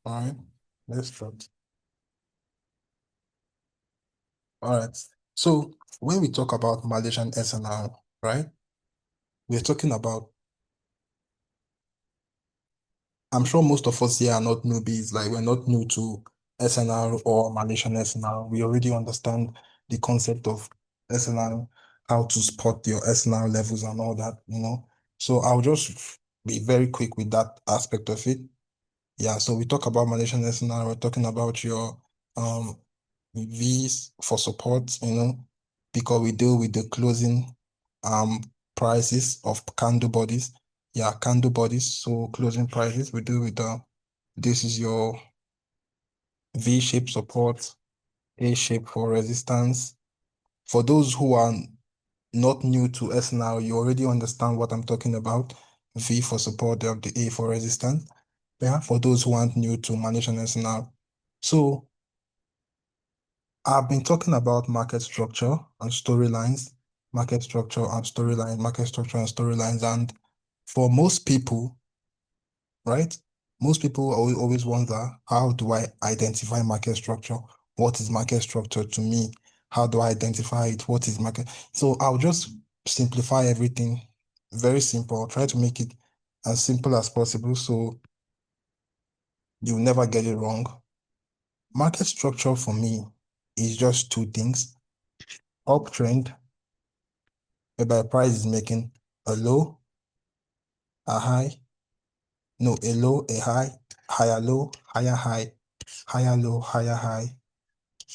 All right, let's start. All right. So when we talk about Malaysian SNR, right, we're talking about, I'm sure most of us here are not newbies, like we're not new to SNR or Malaysian SNR. We already understand the concept of SNR, how to spot your SNR levels and all that. So I'll just be very quick with that aspect of it. Yeah, so we talk about Malaysian SNR, we're talking about your um V's for support, because we deal with the closing um prices of candle bodies. Yeah, candle bodies. So closing prices, we deal with this is your V shape support, A shape for resistance. For those who are not new to SNR, you already understand what I'm talking about. V for support, the A for resistance. Yeah, for those who aren't new to Malaysian SNR. So I've been talking about market structure and storylines, market structure and storyline, market structure and storylines. And for most people, right? Most people always wonder, how do I identify market structure? What is market structure to me? How do I identify it? What is market? So I'll just simplify everything. Very simple. I'll try to make it as simple as possible so you'll never get it wrong. Market structure for me is just two things: uptrend, whereby price is making a low, a high, no, a low, a high, higher low, higher high, higher low, higher high,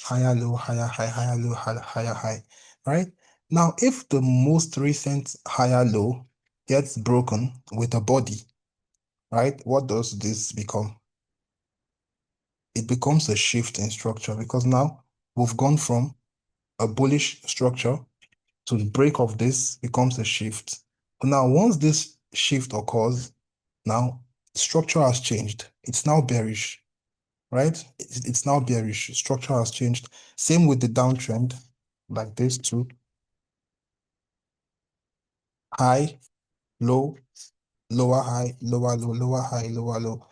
higher low, higher high, higher low, higher high, right? Now, if the most recent higher low gets broken with a body, right, what does this become? It becomes a shift in structure, because now we've gone from a bullish structure to the break of this becomes a shift. Now, once this shift occurs, now structure has changed. It's now bearish, right? It's now bearish. Structure has changed. Same with the downtrend, like this too. High, low, lower high, lower low, lower high, lower low.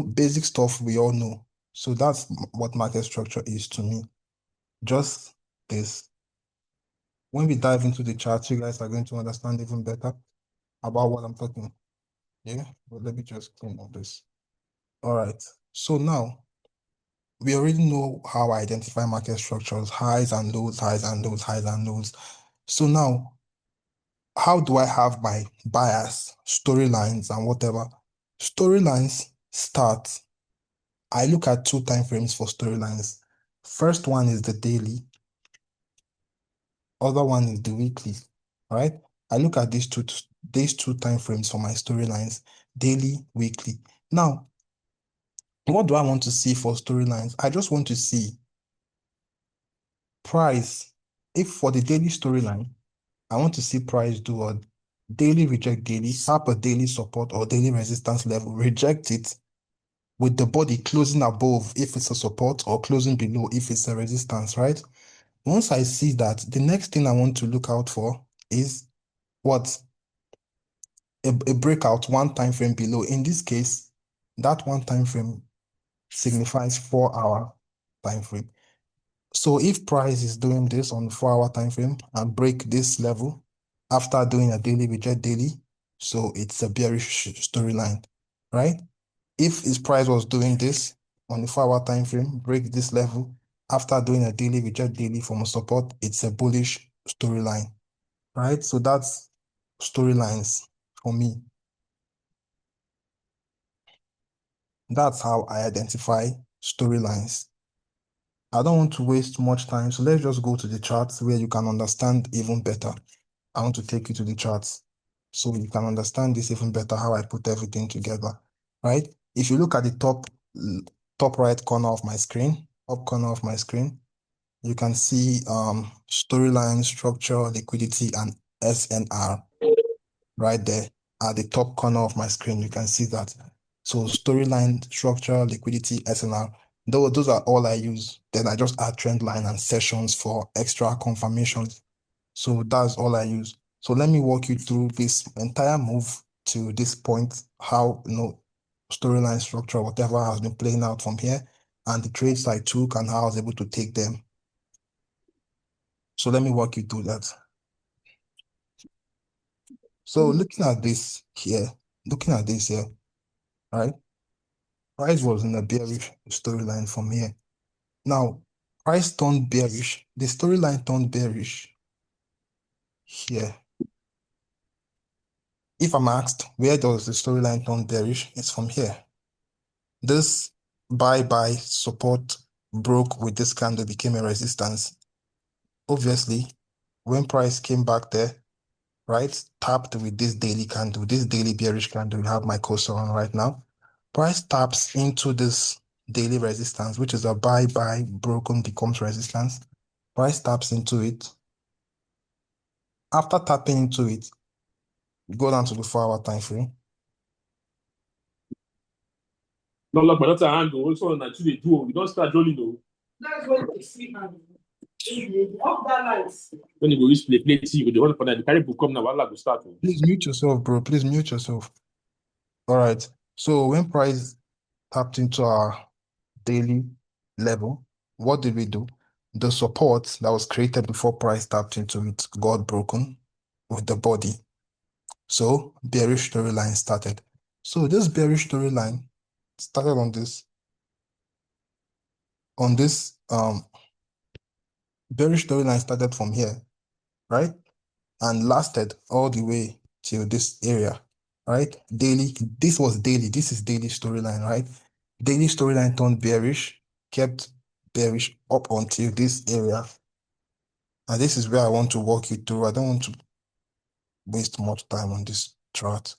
Basic stuff we all know. So that's what market structure is to me. Just this. When we dive into the charts, you guys are going to understand even better about what I'm talking. Yeah, but let me just clean up this. All right. So now we already know how I identify market structures: highs and lows, highs and lows, highs and lows. So now, how do I have my bias, storylines, and whatever? Storylines start. I look at two time frames for storylines. First one is the daily, other one is the weekly. All right. I look at these two time frames for my storylines: daily, weekly. Now, what do I want to see for storylines? I just want to see price. If for the daily storyline, I want to see price do a daily reject daily, tap a daily support or daily resistance level, reject it with the body closing above if it's a support or closing below if it's a resistance, right? Once I see that, the next thing I want to look out for is what? A breakout one time frame below. In this case, that one time frame signifies 4-hour time frame. So if price is doing this on 4-hour time frame and break this level after doing a daily reject daily, so it's a bearish storyline, right? If his price was doing this on the 4-hour time frame, break this level after doing a daily reject daily from a support, it's a bullish storyline, right? So that's storylines for me. That's how I identify storylines. I don't want to waste much time, so let's just go to the charts where you can understand even better. I want to take you to the charts so you can understand this even better, how I put everything together, right? If you look at the top right corner of my screen, up corner of my screen, you can see storyline, structure, liquidity, and SNR right there at the top corner of my screen. You can see that. So storyline, structure, liquidity, SNR. Those are all I use. Then I just add trend line and sessions for extra confirmations. So that's all I use. So let me walk you through this entire move to this point, how storyline structure, whatever has been playing out from here, and the trades I took and how I was able to take them. So let me walk you through that. So looking at this here, right? Price was in a bearish storyline from here. Now, price turned bearish. The storyline turned bearish here. If I'm asked, where does the storyline turn bearish? It's from here. This buy support broke with this candle, became a resistance. Obviously, when price came back there, right, tapped with this daily candle, this daily bearish candle, you have my cursor on right now. Price taps into this daily resistance, which is a buy broken becomes resistance. Price taps into it. After tapping into it, go down to the 4-hour time frame. No, look, but not a hand. Also, on actually do. We don't start rolling though. That's when they see hand. Off that light. When you go use play T, you go the one for that. The carry book come now. While go start. Please mute yourself, bro. Please mute yourself. All right. So when price tapped into our daily level, what did we do? The support that was created before price tapped into it got broken with the body. So bearish storyline started. So this bearish storyline started on this bearish storyline started from here, right? And lasted all the way till this area, right? Daily, this was daily, this is daily storyline, right? Daily storyline turned bearish, kept bearish up until this area. And this is where I want to walk you through. I don't want to waste much time on this chart.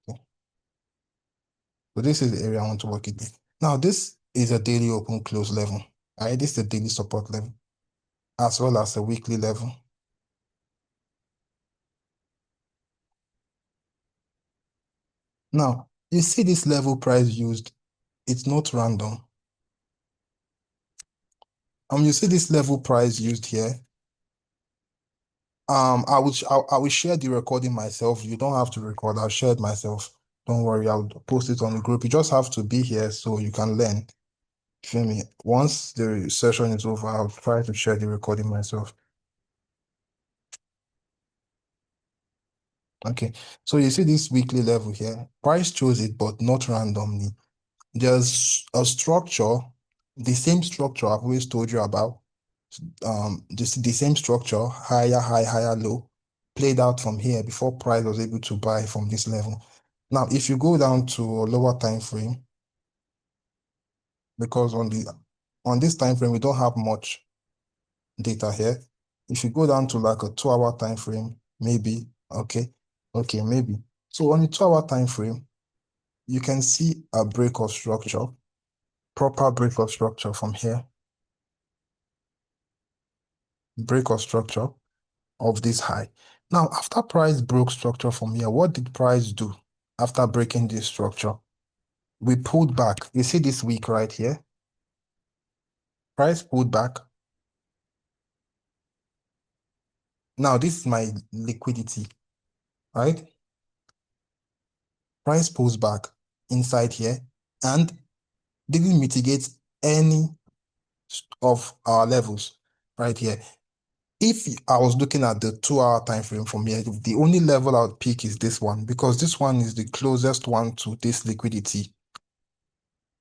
Okay. So this is the area I want to walk you through. Now, this is a daily open close level. Right? This is a daily support level, as well as a weekly level. Now, you see this level price used, it's not random. You see this level price used here. I will share the recording myself. You don't have to record. I'll share it myself. Don't worry. I'll post it on the group. You just have to be here so you can learn. Feel me? Once the session is over, I'll try to share the recording myself. Okay. So you see this weekly level here. Price chose it, but not randomly. There's a structure, the same structure I've always told you about. The same structure, higher, high, higher, low, played out from here before price was able to buy from this level. Now, if you go down to a lower time frame, because on this time frame we don't have much data here. If you go down to like a 2-hour time frame, maybe, okay, maybe. So on the 2-hour time frame, you can see a break of structure, proper break of structure from here. Break of structure of this high. Now, after price broke structure from here, what did price do after breaking this structure? We pulled back. You see this week right here? Price pulled back. Now, this is my liquidity, right? Price pulls back inside here and didn't mitigate any of our levels right here. If I was looking at the 2-hour time frame from here, the only level I would pick is this one because this one is the closest one to this liquidity.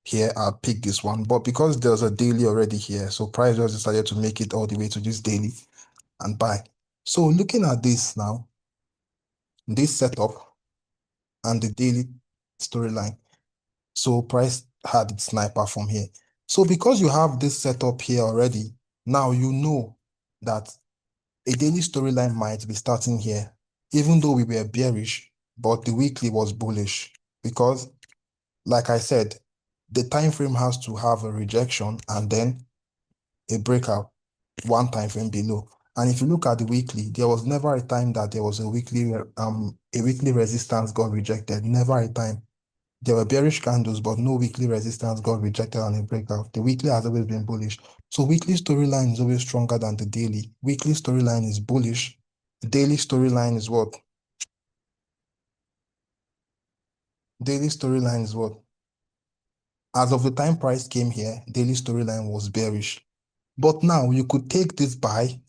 Here, I'll pick this one, but because there's a daily already here, so price just decided to make it all the way to this daily and buy. So looking at this now, this setup and the daily storyline, so price had its sniper from here. So because you have this setup here already, now you know that a daily storyline might be starting here, even though we were bearish, but the weekly was bullish because, like I said, the time frame has to have a rejection and then a breakout one time frame below. And if you look at the weekly, there was never a time that there was a weekly resistance got rejected. Never a time. There were bearish candles, but no weekly resistance got rejected on a breakout. The weekly has always been bullish. So weekly storyline is always stronger than the daily. Weekly storyline is bullish. The daily storyline is what? Daily storyline is what? As of the time price came here, daily storyline was bearish. But now you could take this buy,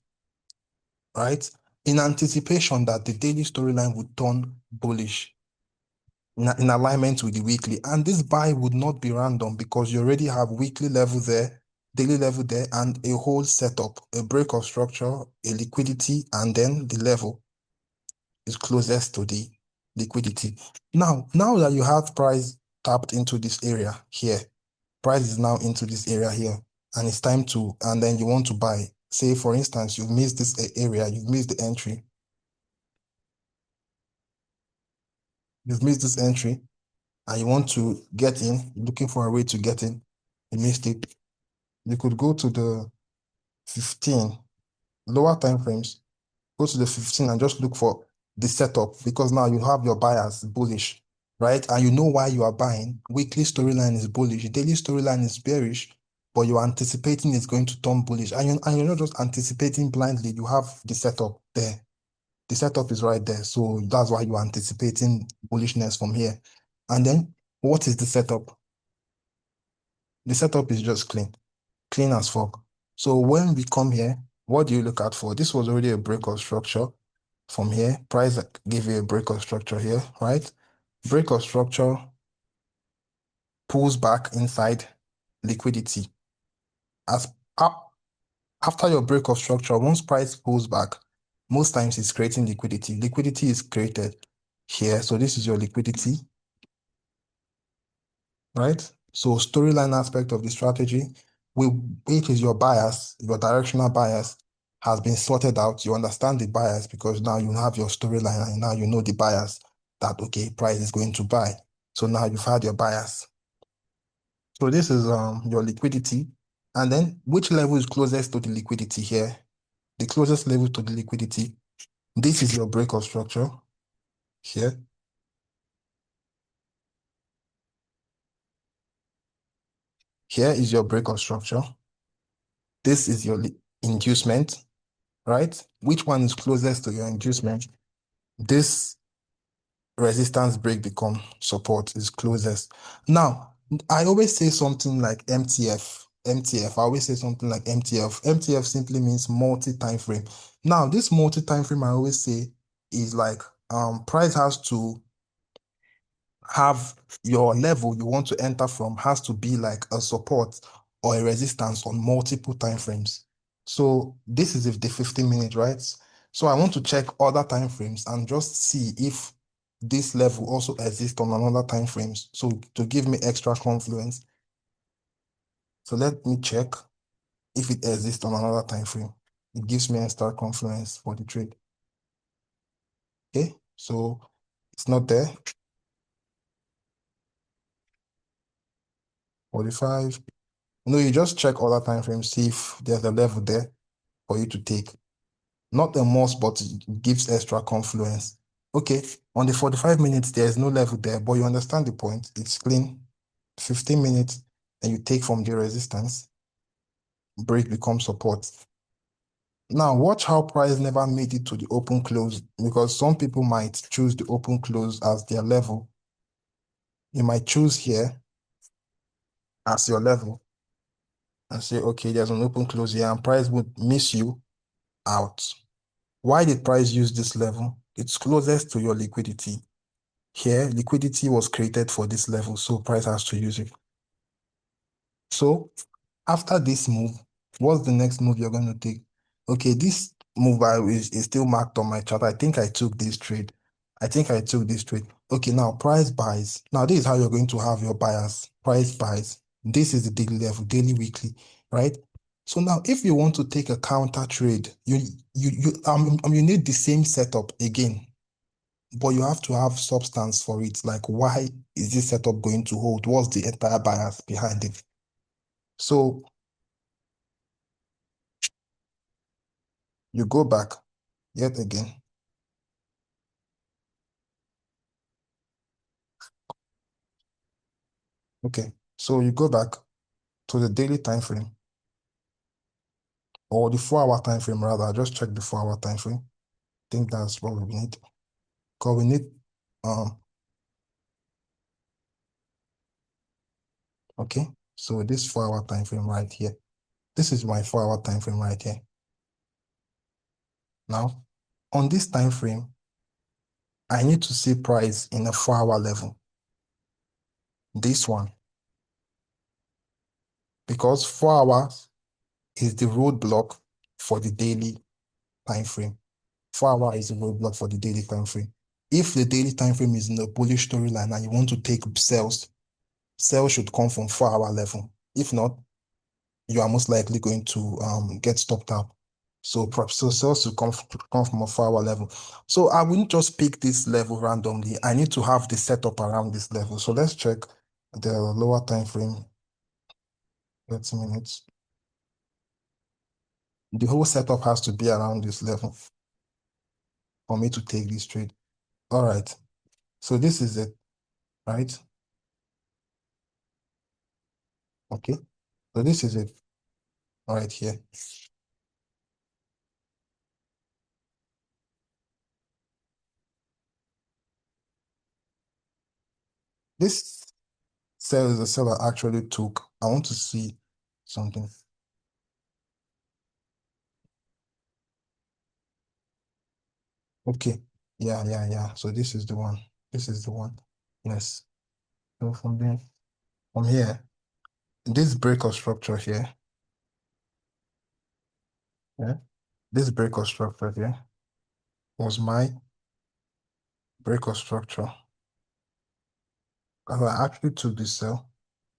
right, in anticipation that the daily storyline would turn bullish in alignment with the weekly. And this buy would not be random because you already have weekly level there, daily level there, and a whole setup, a break of structure, a liquidity, and then the level is closest to the liquidity. Now that you have price tapped into this area here, price is now into this area here, and it's time to, and then you want to buy. Say, for instance, you've missed this area, you've missed the entry. You've missed this entry, and you want to get in, looking for a way to get in. You missed it. You could go to the 15, lower time frames, go to the 15 and just look for the setup because now you have your buyers bullish, right? And you know why you are buying. Weekly storyline is bullish, daily storyline is bearish, but you're anticipating it's going to turn bullish. And you're not just anticipating blindly, you have the setup there. The setup is right there. So that's why you're anticipating bullishness from here. And then what is the setup? The setup is just clean as fuck. So when we come here, what do you look out for? This was already a break of structure from here. Price gave you a break of structure here, right? Break of structure pulls back inside liquidity. As up after your break of structure, once price pulls back, most times it's creating liquidity. Liquidity is created here. So this is your liquidity, right? So storyline aspect of the strategy, which is your bias, your directional bias, has been sorted out. You understand the bias because now you have your storyline and now you know the bias that, okay, price is going to buy. So now you've had your bias. So this is your liquidity. And then which level is closest to the liquidity here? The closest level to the liquidity. This is your break of structure here. Here is your break of structure. This is your inducement, right? Which one is closest to your inducement? This resistance break become support is closest. Now, I always say something like MTF. MTF. I always say something like MTF. MTF simply means multi-time frame. Now, this multi-time frame I always say is like price has to have your level you want to enter from has to be like a support or a resistance on multiple time frames. So this is if the 15 minutes, right? So I want to check other time frames and just see if this level also exists on another time frames. So to give me extra confluence. So let me check if it exists on another time frame. It gives me extra confluence for the trade. Okay, so it's not there. 45. No, you just check other time frames, see if there's a level there for you to take. Not a must, but it gives extra confluence. Okay, on the 45 minutes, there's no level there, but you understand the point. It's clean. 15 minutes, and you take from the resistance. Break becomes support. Now, watch how price never made it to the open close, because some people might choose the open close as their level. You might choose here as your level and say, okay, there's an open close here, and price would miss you out. Why did price use this level? It's closest to your liquidity. Here, liquidity was created for this level, so price has to use it. So after this move, what's the next move you're going to take? Okay, this move is still marked on my chart. I think I took this trade. Okay, now price buys. Now this is how you're going to have your buyers. Price buys. This is the daily level, daily, weekly, right? So now if you want to take a counter trade, you need the same setup again, but you have to have substance for it. Like, why is this setup going to hold? What's the entire bias behind it? So you go back yet again. Okay, so you go back to the daily time frame or the 4-hour time frame rather. Just check the 4-hour time frame. I think that's what we need. Because we need Okay, so this 4-hour time frame right here. This is my 4-hour time frame right here. Now, on this time frame, I need to see price in a 4-hour level. This one. Because 4 hours is the roadblock for the daily time frame. 4 hours is the roadblock for the daily time frame. If the daily time frame is in a bullish storyline and you want to take sales should come from 4-hour level. If not, you are most likely going to get stopped out. So sales will come from a 4-hour level. So I wouldn't just pick this level randomly. I need to have the setup around this level. So let's check the lower time frame. 30 minutes. The whole setup has to be around this level for me to take this trade. All right. So this is it, right? Okay. So this is it right here. This sell is a seller actually took. I want to see something. Okay. Yeah. So this is the one. This is the one. Yes. So from here, this break of structure here, yeah, this break of structure here was my break of structure. And I actually took this sell.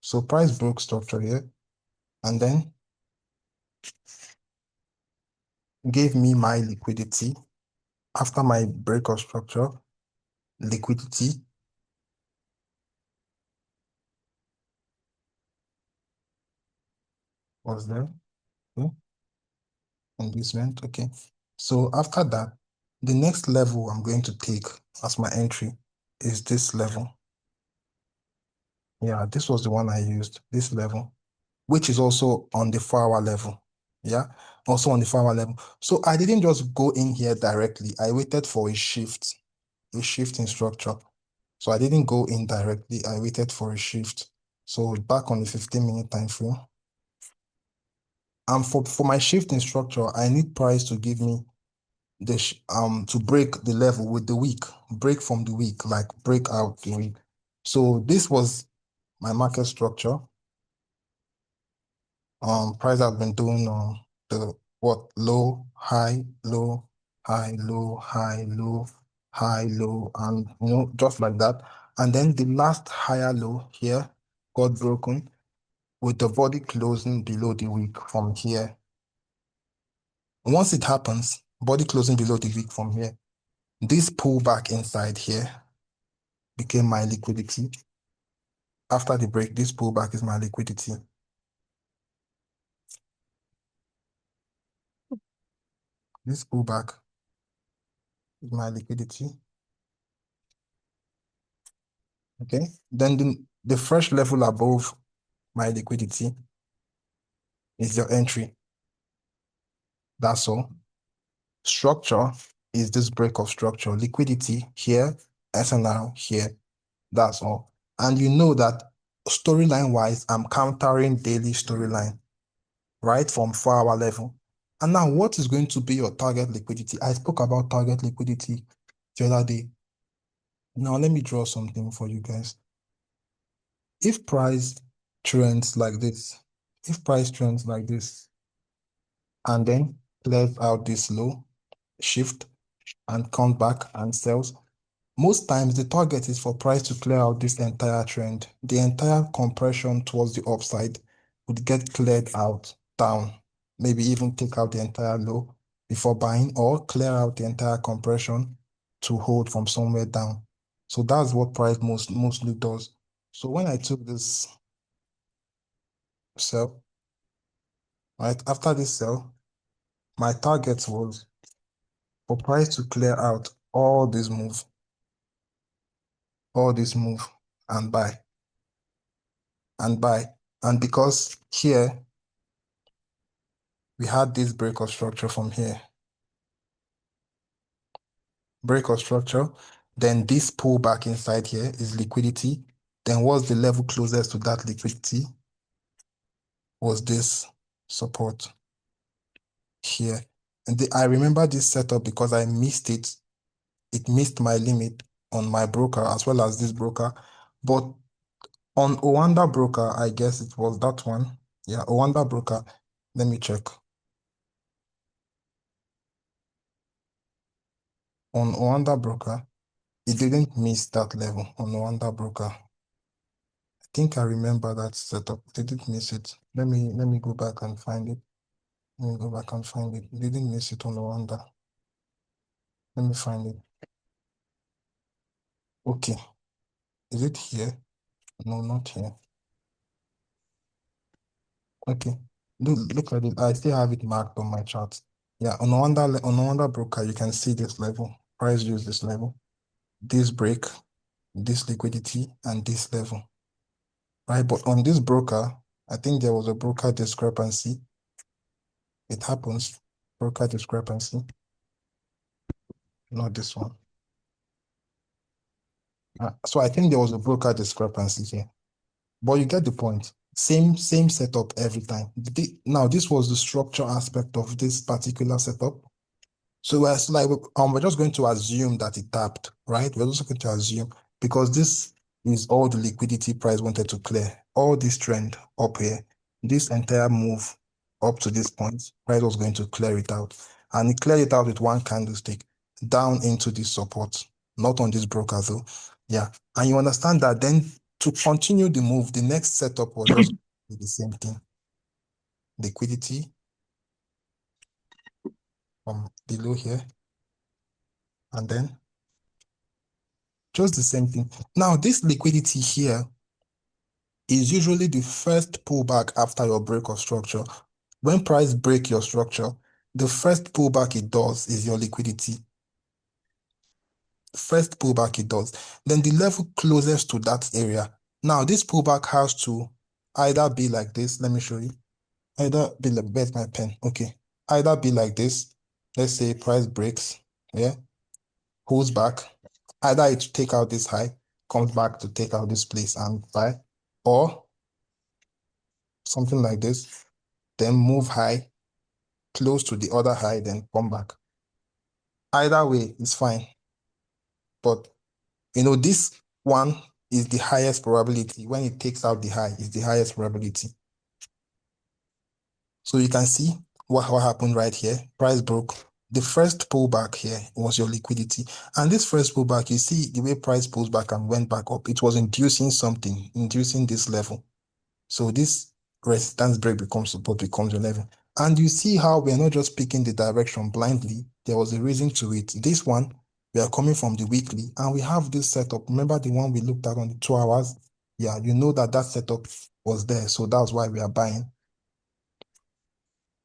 So price broke structure here, and then gave me my liquidity. After my break of structure, liquidity was there. Okay. Inducement. Okay. So after that, the next level I'm going to take as my entry is this level. Yeah, this was the one I used, this level, which is also on the 4-hour level. Yeah, also on the 4-hour level. So I didn't just go in here directly. I waited for a shift in structure. So I didn't go in directly. I waited for a shift. So back on the 15-minute time frame. And for my shift in structure, I need price to give me the to break the level with the week, break from the week, like break out the week. So this was my market structure. Price has been doing the low, high, low, high, low, high, low, high, low, and just like that. And then the last higher low here got broken with the body closing below the wick from here. Once it happens, body closing below the wick from here, this pullback inside here became my liquidity. After the break, this pullback is my liquidity. This pullback is my liquidity. Okay. Then the fresh level above my liquidity is your entry. That's all. Structure is this break of structure. Liquidity here, SNR here. That's all. And you know that storyline wise, I'm countering daily storyline, right? From 4-hour level. And now what is going to be your target liquidity? I spoke about target liquidity the other day. Now let me draw something for you guys. If price trends like this, and then clears out this low, shift, and come back and sells, most times the target is for price to clear out this entire trend. The entire compression towards the upside would get cleared out down, maybe even take out the entire low before buying, or clear out the entire compression to hold from somewhere down. So that's what price mostly does. So when I took this sell, right after this sell, my target was for price to clear out all this move, and buy. And because here we had this break of structure from here, break of structure, then this pullback inside here is liquidity. Then what's the level closest to that liquidity? Was this support here. And I remember this setup because I missed it. It missed my limit on my broker as well as this broker. But on Oanda broker, I guess it was that one. Yeah, Oanda broker. Let me check. On Oanda broker, it didn't miss that level on Oanda broker. I think I remember that setup. They didn't miss it. Let me go back and find it. Let me go back and find it. They didn't miss it on Oanda. Let me find it. Okay. Is it here? No, not here. Okay. Look at it. I still have it marked on my chart. Yeah, on Oanda broker, you can see this level. Price use this level. This break, this liquidity, and this level. Right? But on this broker, I think there was a broker discrepancy. It happens. Broker discrepancy. Not this one. So I think there was a broker discrepancy here. But you get the point. Same setup every time. Now, this was the structure aspect of this particular setup. So it's like we're just going to assume that it tapped, right? We're just going to assume because this is all the liquidity price wanted to clear. All this trend up here, this entire move up to this point, price was going to clear it out. And it cleared it out with one candlestick down into this support, not on this broker though. Yeah. And you understand that then to continue the move, the next setup was just the same thing. Liquidity from below here. And then just the same thing. Now, this liquidity here is usually the first pullback after your break of structure. When price break your structure, the first pullback it does is your liquidity. First pullback it does. Then the level closest to that area. Now, this pullback has to either be like this. Let me show you. Either be like, where's my pen? Okay. Either be like this. Let's say price breaks. Yeah. Pulls back. Either it take out this high, comes back to take out this place and buy, or something like this, then move high, close to the other high, then come back. Either way is fine. But, this one is the highest probability. When it takes out the high, is the highest probability. So you can see what happened right here. Price broke. The first pullback here was your liquidity. And this first pullback, you see the way price pulls back and went back up. It was inducing something, inducing this level. So this resistance break becomes support, becomes your level. And you see how we're not just picking the direction blindly. There was a reason to it. This one, we are coming from the weekly, and we have this setup. Remember the one we looked at on the 2 hours? Yeah, you know that setup was there. So that's why we are buying.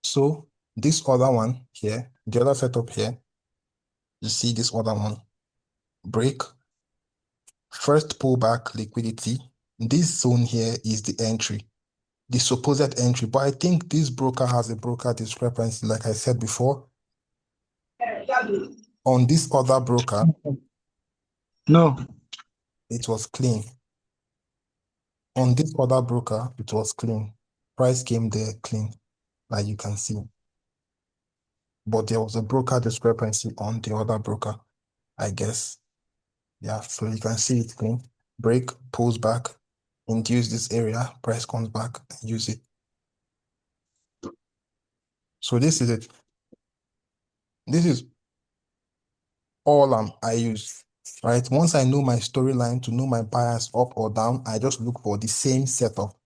So this other one here, the other setup here, you see this other one, break, first pullback liquidity. This zone here is the entry, the supposed entry. But I think this broker has a broker discrepancy, like I said before. On this other broker, No. it was clean. On this other broker, it was clean. Price came there clean, like you can see. But there was a broker discrepancy on the other broker, I guess. Yeah, so you can see it clean. Break, pulls back, induce this area, price comes back, and use it. So this is it. This is all I use, right? Once I know my storyline, to know my bias up or down, I just look for the same setup.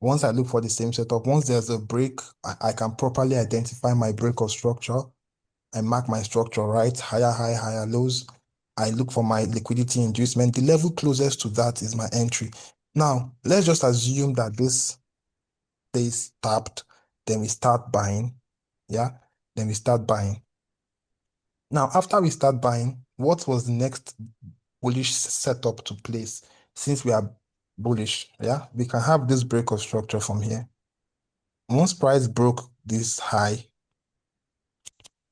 Once I look for the same setup, once there's a break, I can properly identify my break of structure. I mark my structure right, higher high, higher lows. I look for my liquidity inducement. The level closest to that is my entry. Now, let's just assume that this stays tapped, then we start buying. Yeah, then we start buying. Now, after we start buying, what was the next bullish setup to place? Since we are bullish, yeah, we can have this break of structure from here. Once price broke this high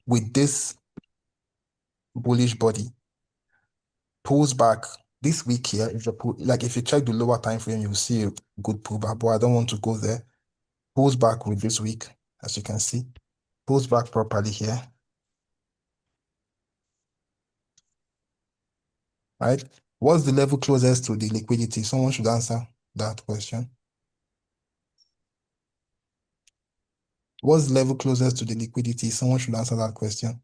with this bullish body, pulls back, this week here, if you check the lower time frame, you'll see a good pullback, but I don't want to go there. Pulls back with this week, as you can see. Pulls back properly here. Right? What's the level closest to the liquidity? Someone should answer that question. What's the level closest to the liquidity? Someone should answer that question.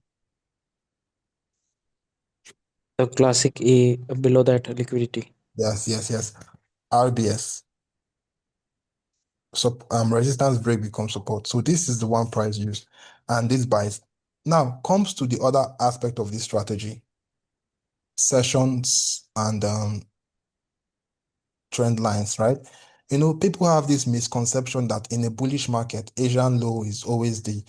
The classic A below that liquidity. Yes. RBS. So resistance break becomes support. So this is the one price used, and this buys. Now comes to the other aspect of this strategy. Sessions and trend lines, right? People have this misconception that in a bullish market, Asian low is always the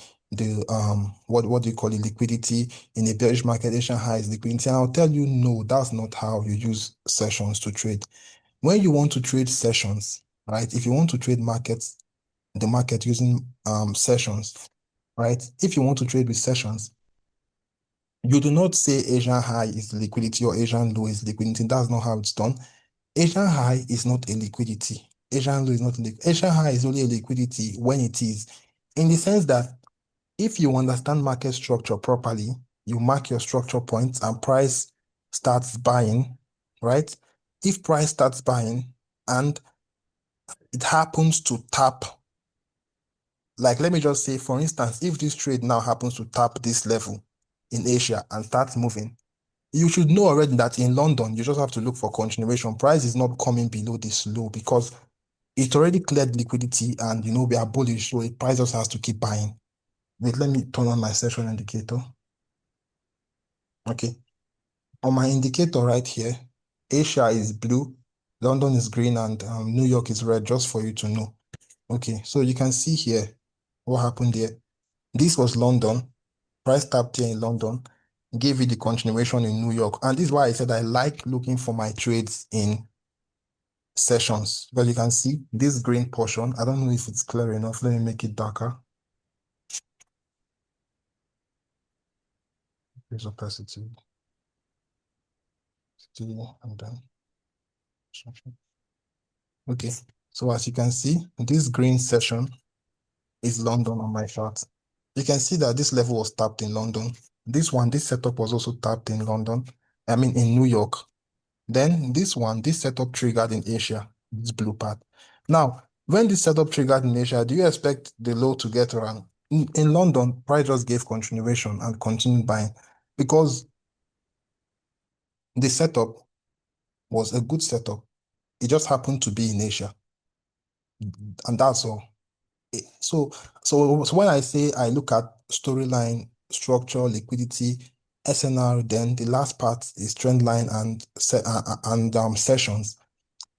what do you call it, liquidity. In a bearish market, Asian high is liquidity. And I'll tell you, no, that's not how you use sessions to trade. When you want to trade sessions, right? If you want to trade the market using sessions, right? If you want to trade with sessions, you do not say Asian high is liquidity or Asian low is liquidity. That's not how it's done. Asian high is not a liquidity. Asian low is not a liquidity. Asian high is only a liquidity when it is, in the sense that if you understand market structure properly, you mark your structure points and price starts buying, right? If price starts buying and it happens to tap, like let me just say, for instance, if this trade now happens to tap this level in Asia and starts moving, you should know already that in London, you just have to look for continuation. Price is not coming below this low because it already cleared liquidity and, we are bullish, so the price just has to keep buying. Wait, let me turn on my session indicator. Okay. On my indicator right here, Asia is blue, London is green, and New York is red, just for you to know. Okay, so you can see here what happened there. This was London. Price tapped here in London, gave it the continuation in New York. And this is why I said I like looking for my trades in sessions. But you can see this green portion. I don't know if it's clear enough. Let me make it darker. Here's opacity. And then okay. So as you can see, this green section is London on my chart. You can see that this level was tapped in London. This setup was also tapped in London. I mean, in New York. Then this setup triggered in Asia, this blue part. Now, when this setup triggered in Asia, do you expect the low to get around? In London, price just gave continuation and continued buying because the setup was a good setup. It just happened to be in Asia. And that's all. So when I say I look at storyline, structure, liquidity, SNR, then the last part is trend line and sessions.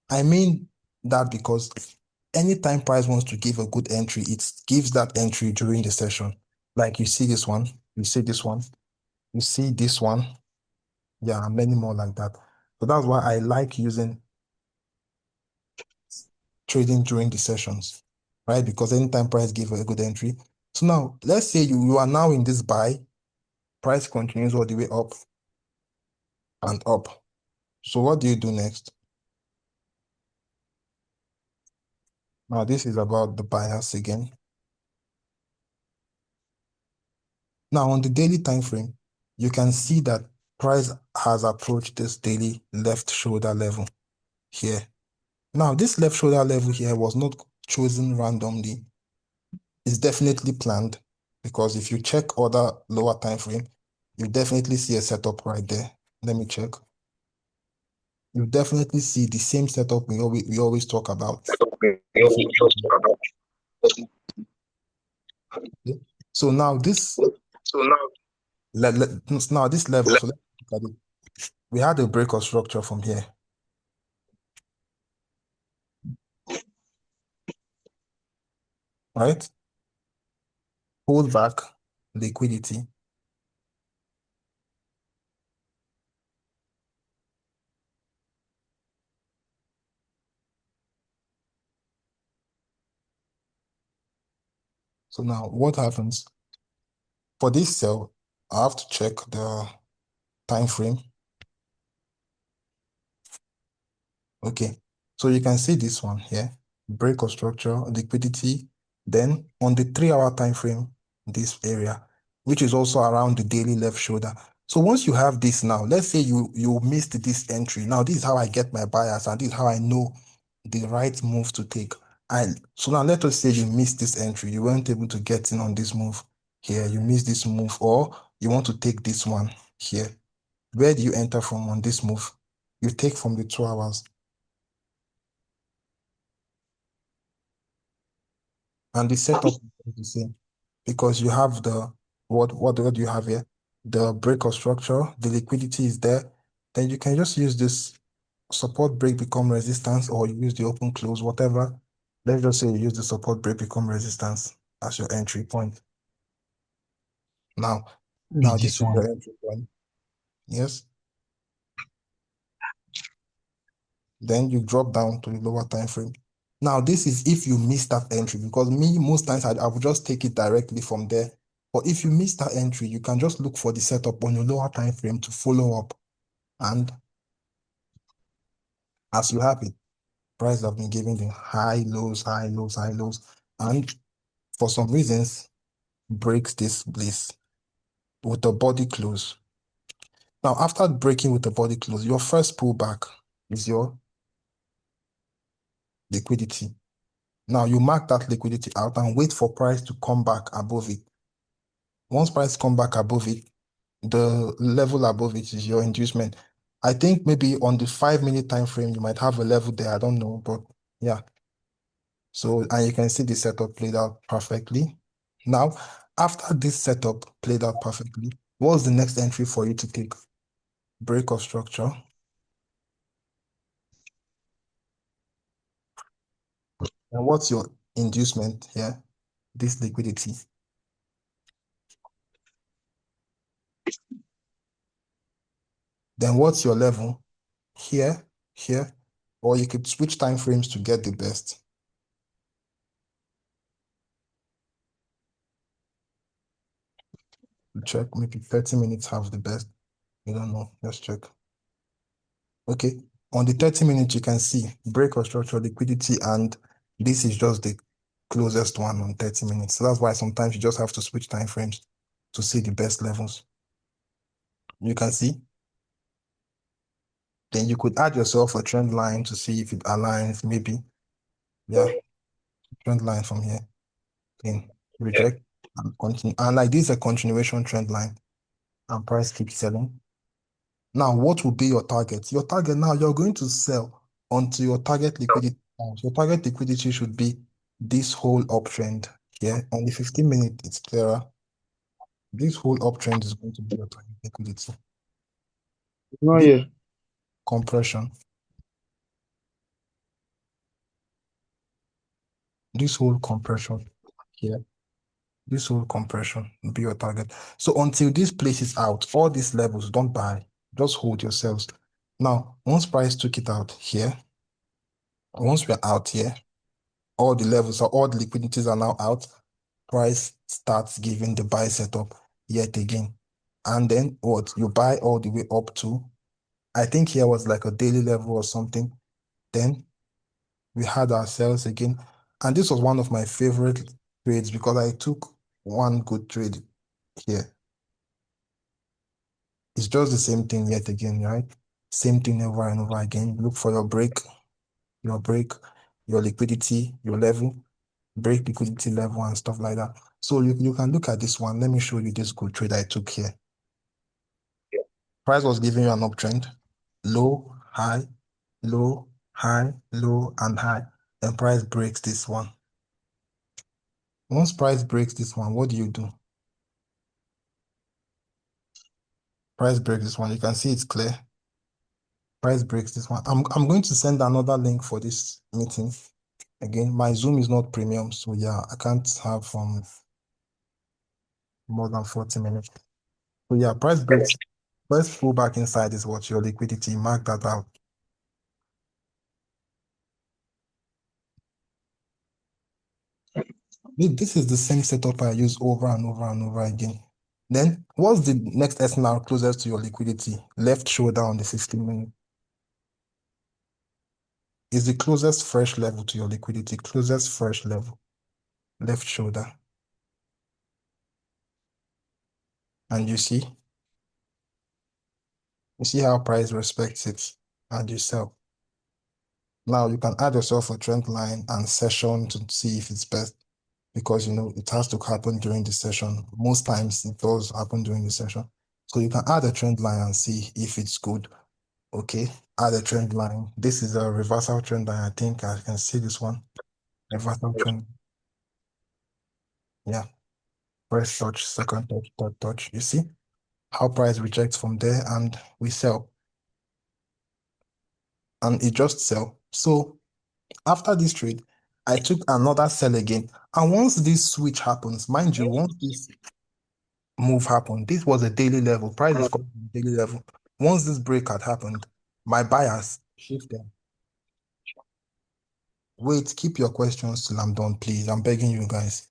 I mean that because anytime price wants to give a good entry, it gives that entry during the session. Like you see this one, you see this one, you see this one. Yeah, and many more like that. So that's why I like using trading during the sessions, right? Because anytime price give a good entry. So now let's say you are now in this buy, price continues all the way up and up. So what do you do next? Now this is about the bias again. Now on the daily time frame, you can see that price has approached this daily left shoulder level here. Now this left shoulder level here was not chosen randomly. It's definitely planned because if you check other lower time frame, you definitely see a setup right there. Let me check. You definitely see the same setup we always talk about. Okay. So now this now this level, so let's look at it. We had a break of structure from here. Right? Hold back liquidity. So now what happens? For this sell, I have to check the time frame. Okay, so you can see this one here, break of structure, liquidity, then on the 3-hour time frame, this area, which is also around the daily left shoulder. So once you have this now, let's say you missed this entry. Now this is how I get my bias, and this is how I know the right move to take. And so now let us say you missed this entry, you weren't able to get in on this move here, you missed this move, or you want to take this one here. Where do you enter from on this move? You take from the 2 hours. And the setup is the same because you have the what do you have here? The break of structure, the liquidity is there. Then you can just use this support break become resistance, or you use the open close, whatever. Let's just say you use the support break become resistance as your entry point. Now this This is your one. entry point. Yes. Then you drop down to the lower time frame. Now, this is if you miss that entry, because me, most times I would just take it directly from there. But if you miss that entry, you can just look for the setup on your lower time frame to follow up. And as you have it, prices have been giving the high lows, high lows, high lows. And for some reasons, breaks this bliss with the body close. Now, after breaking with the body close, your first pullback is your liquidity. Now you mark that liquidity out and wait for price to come back above it. Once price come back above it, the level above it is your inducement. I think maybe on the 5-minute time frame, you might have a level there. I don't know, but yeah. So, and you can see the setup played out perfectly. Now, after this setup played out perfectly, what's the next entry for you to take? Break of structure. And what's your inducement here? This liquidity. Then what's your level? Here, here, or you could switch time frames to get the best. Check, maybe 30 minutes have the best. You don't know, let's check. Okay, on the 30 minutes, you can see break of structure, liquidity, and this is just the closest one on 30 minutes. So that's why sometimes you just have to switch time frames to see the best levels. You can see. Then you could add yourself a trend line to see if it aligns, maybe. Yeah, trend line from here. Then reject and continue. And like this is a continuation trend line. And price keeps selling. Now, what will be your target? Your target now, you're going to sell until your target liquidity. Your target liquidity should be this whole uptrend here. On the 15-minute, it's clearer. This whole uptrend is going to be your target liquidity. Not This here. compression. This whole compression here. This whole compression will be your target. So until this places out, all these levels, don't buy. Just hold yourselves. Now, once price took it out here, once we're out here, all the levels or all the liquidities are now out, price starts giving the buy setup yet again. And then what? You buy all the way up to, I think here was like a daily level or something. Then we had our sales again. And this was one of my favorite trades because I took one good trade here. It's just the same thing yet again, right? Same thing over and over again. Look for your break, your liquidity, your level, break liquidity level and stuff like that. So you can look at this one. Let me show you this good trade I took here. Price was giving you an uptrend, low, high, low, high, low, and high. Then price breaks this one. Once price breaks this one, what do you do? Price breaks this one. You can see it's clear. Price breaks this one. I'm going to send another link for this meeting. Again, my Zoom is not premium, so yeah, I can't have more than 40 minutes. So yeah, price breaks. First pull back inside is what your liquidity. Mark that out. This is the same setup I use over and over and over again. Then what's the next SNR closest to your liquidity? Left shoulder on the 15 minute. is the closest fresh level to your liquidity, closest fresh level, left shoulder. And you see how price respects it and you sell. Now you can add yourself a trend line and session to see if it's best, because it has to happen during the session. Most times it does happen during the session. So you can add a trend line and see if it's good. Okay, add a trend line. This is a reversal trend line. I think I can see this one. Reversal trend. Yeah. First touch, second touch, third touch. You see how price rejects from there and we sell. And it just sell. So after this trade, I took another sell again. And once this switch happens, mind you, once this move happened, this was a daily level. Price is coming from daily level. Once this break had happened, my buyers shifted. Wait, keep your questions till I'm done, please. I'm begging you guys.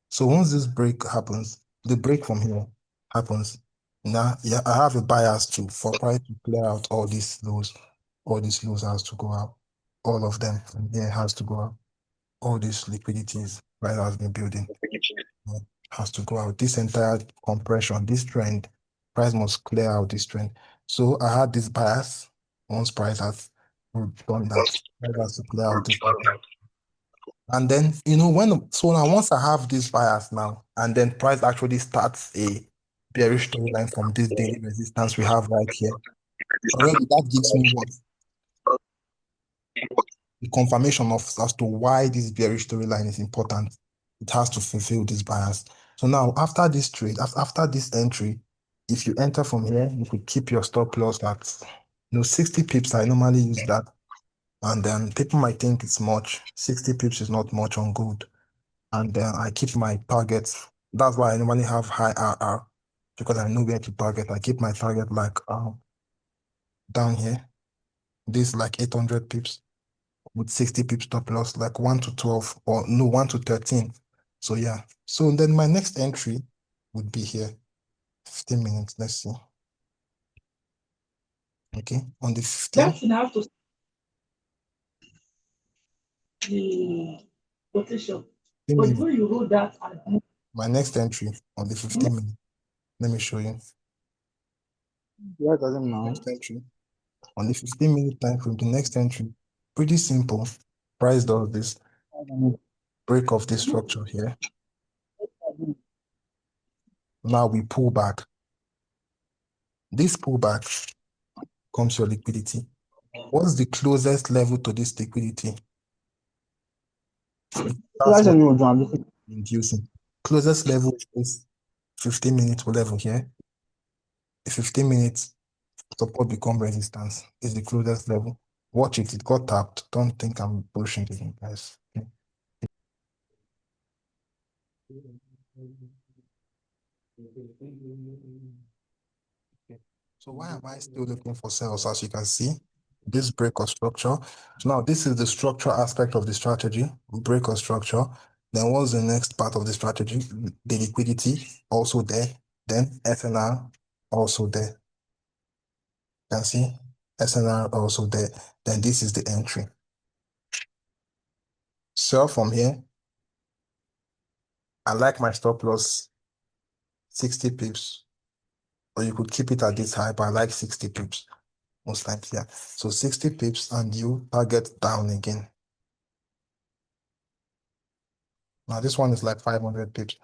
So once this break happens, the break from here happens. Now, yeah, I have a bias too for price to clear out all these lows. All these lows has to go out. All of them from here has to go out. All these liquidities price has been building has to go out. This entire compression, this trend, price must clear out this trend. So I had this bias. Once price has done that, price has to clear out this. And then, once I have this bias now, and then price actually starts a bearish storyline from this daily resistance we have right here, already that gives me what? The confirmation of as to why this bearish storyline is important. It has to fulfill this bias. So now, after this trade, after this entry, if you enter from here, you could keep your stop loss at 60 pips. I normally use that. And then people might think it's much. 60 pips is not much on gold. And then I keep my targets. That's why I normally have high RR, because I know where to target. I keep my target like down here. This like 800 pips with 60 pips stop loss, like 1 to 12 or no 1 to 13. So yeah. So then my next entry would be here. 15 minutes. Let's see. Okay. On the 15. That should have to the quotation. 15 But minutes. when you hold that and My next entry on the 15 minutes. Let me show you. Yeah, it doesn't matter. Next entry. On the 15-minute time frame, the next entry, pretty simple. Price does this break of this structure here. Now we pull back. This pullback comes your liquidity. What's the closest level to this liquidity? That's what I'm inducing. Closest level is 15-minute level here. The 15 minutes support become resistance is the closest level. Watch it, it got tapped. Don't think I'm pushing it, guys. Okay. So why am I still looking for sales? As you can see, this break of structure. So now this is the structure aspect of the strategy, break of structure. Then what's the next part of the strategy? The liquidity also there. Then SNR also there. You can see SNR also there. Then this is the entry. Sell from here. I like my stop loss 60 pips. Or you could keep it at this high, but I like 60 pips. Most times, yeah. So 60 pips and you target down again. Now this one is like 500 pips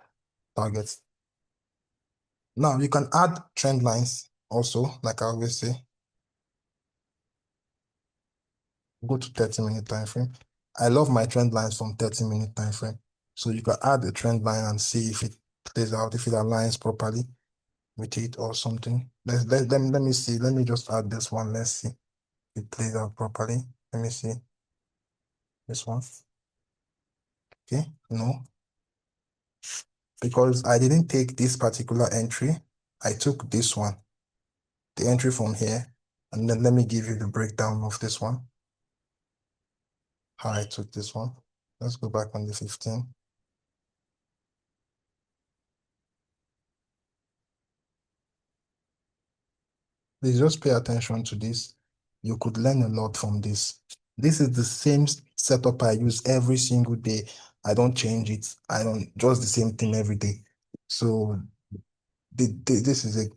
targets. Now you can add trend lines also, like I always say. Go to 30-minute time frame. I love my trend lines from 30-minute time frame. So you can add a trend line and see if it plays out, if it aligns properly with it or something. Let me see. Let me just add this one. Let's see if it plays out properly. Let me see. This one. Okay, no. Because I didn't take this particular entry. I took this one. The entry from here. And then let me give you the breakdown of this one. How I took this one. Let's go back on the 15. Please just pay attention to this. You could learn a lot from this. This is the same setup I use every single day. I don't change it. I don't just the same thing every day. So this is it,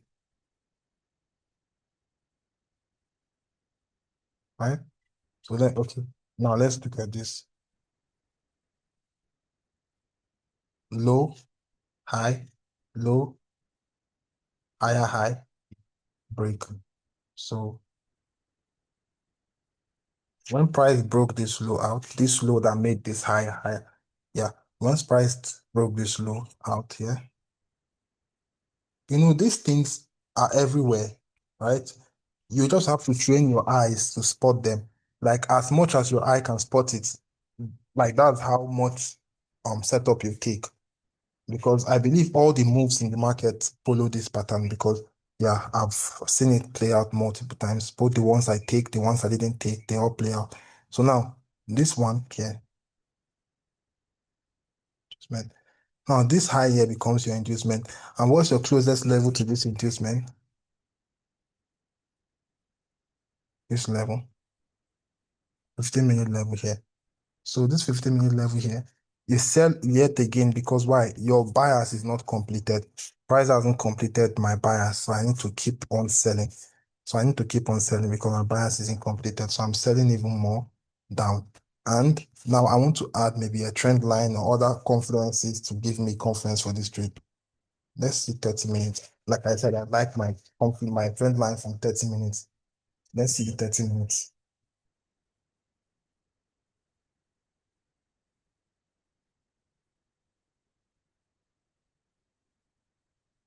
right? So okay. Now let's look at this. Low, high, low, higher, high, break. So when price broke this low out, this low that made this higher, yeah. Once price broke this low out here, these things are everywhere, right? You just have to train your eyes to spot them. Like as much as your eye can spot it, like that's how much setup you take. Because I believe all the moves in the market follow this pattern because yeah, I've seen it play out multiple times. Both the ones I take, the ones I didn't take, they all play out. So now this one here, inducement. Now this high here becomes your inducement. And what's your closest level to this inducement? This level, 15-minute level here. So this 15-minute level here, you sell yet again because why? Your bias is not completed. Price hasn't completed my bias, so I need to keep on selling. So I need to keep on selling because my bias isn't completed. So I'm selling even more down. And now I want to add maybe a trend line or other confluences to give me confidence for this trade. Let's see 30 minutes. Like I said, I like my trend line from 30 minutes. Let's see the 30 minutes.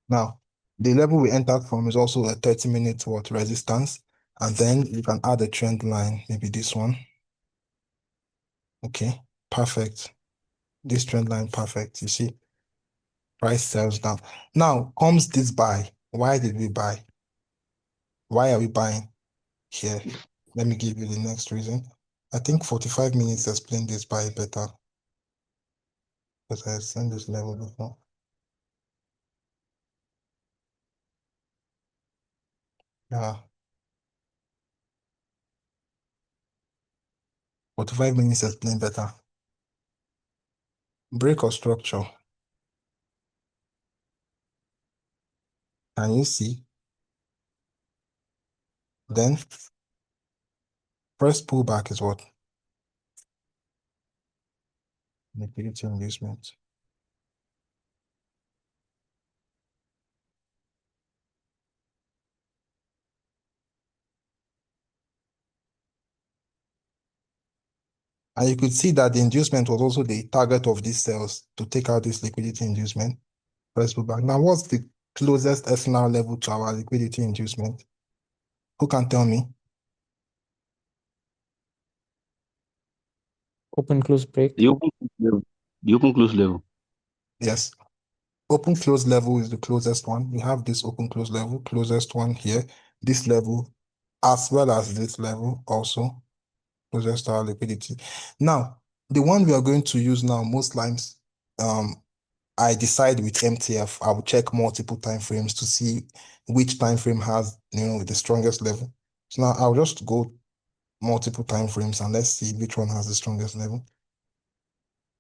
Now, the level we entered from is also a 30-minute resistance. And then you can add a trend line, maybe this one. Okay, perfect. This trend line, perfect. You see, price sells down. Now comes this buy. Why did we buy? Why are we buying here? Let me give you the next reason. I think 45 minutes explain this buy better because I've seen this level before. Yeah. 45 minutes explain better. Break or structure. Can you see? Then first pullback is what? Liquidity inducement. And you could see that the inducement was also the target of these cells to take out this liquidity inducement. First pullback. Now, what's the closest SNR level to our liquidity inducement? Who can tell me? Open close break. The open close level. The open close level. Yes. Open close level is the closest one. We have this open close level, closest one here. This level, as well as this level also, closest to our liquidity. Now, the one we are going to use now, most times, I decide with MTF. I will check multiple time frames to see which time frame has, the strongest level. So now I'll just go multiple time frames and let's see which one has the strongest level.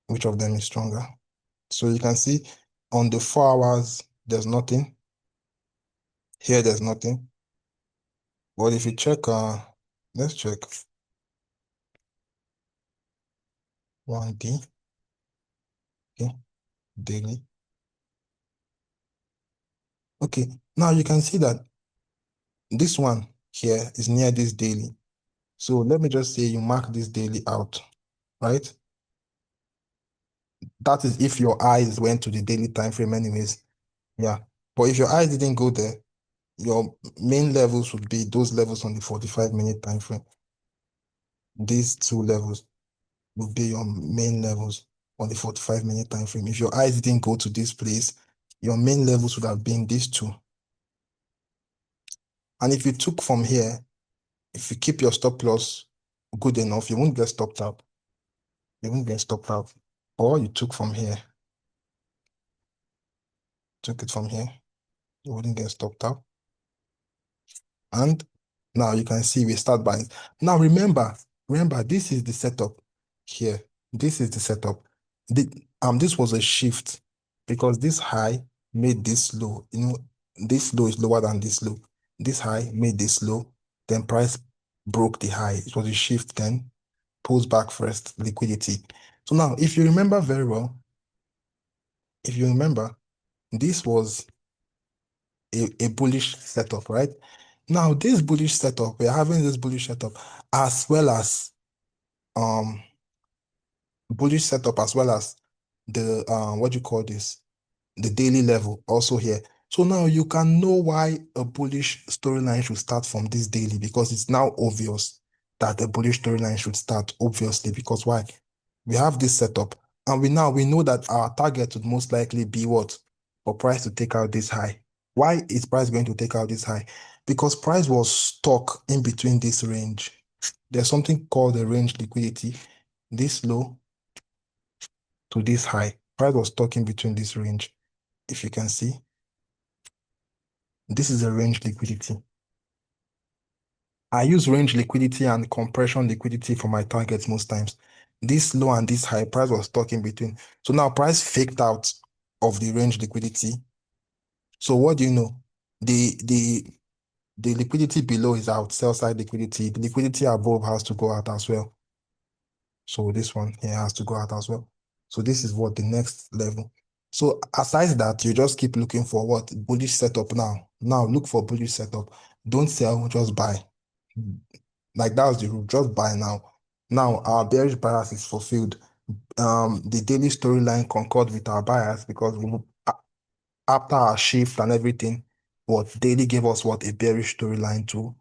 Which of them is stronger? So you can see on the 4 hours, there's nothing. Here, there's nothing. But if you check, let's check 1D, okay, daily. Okay, now you can see that this one here is near this daily. So let me just say you mark this daily out, right? That is if your eyes went to the daily time frame anyways. Yeah. But if your eyes didn't go there, your main levels would be those levels on the 45-minute time frame. These two levels will be your main levels on the 45-minute time frame. If your eyes didn't go to this place, your main levels would have been these two. And if you took from here, if you keep your stop loss good enough, you won't get stopped out. You won't get stopped out. Or you took from here, took it from here, you wouldn't get stopped out. And now you can see we start buying. Now remember, Remember, this is the setup here. This is the setup. This was a shift because this high made this low. This low is lower than this low. This high made this low. Then price broke the high. It was a shift then. Pulls back first, liquidity. So now, if you remember very well, this was a bullish setup, right? Now, this bullish setup, we're having this bullish setup as well as bullish setup as well as the what do you call this? The daily level also here. So now you can know why a bullish storyline should start from this daily, because it's now obvious that a bullish storyline should start, obviously, because why? We have this setup and we know that our target would most likely be what? For price to take out this high. Why is price going to take out this high? Because price was stuck in between this range. There's something called the range liquidity. This low to this high. Price was stuck in between this range. If you can see, this is a range liquidity. I use range liquidity and compression liquidity for my targets most times. This low and this high, price was stuck in between. So now price faked out of the range liquidity. So what do you know? The liquidity below is out, sell side liquidity. The liquidity above has to go out as well. So this one here has to go out as well. So this is what the next level. So aside that, you just keep looking for what? Bullish setup now. Now look for bullish setup. Don't sell, just buy. Like that was the rule, just buy now. Now our bearish bias is fulfilled. The daily storyline concord with our bias because after our shift and everything, what daily gave us what? A bearish storyline to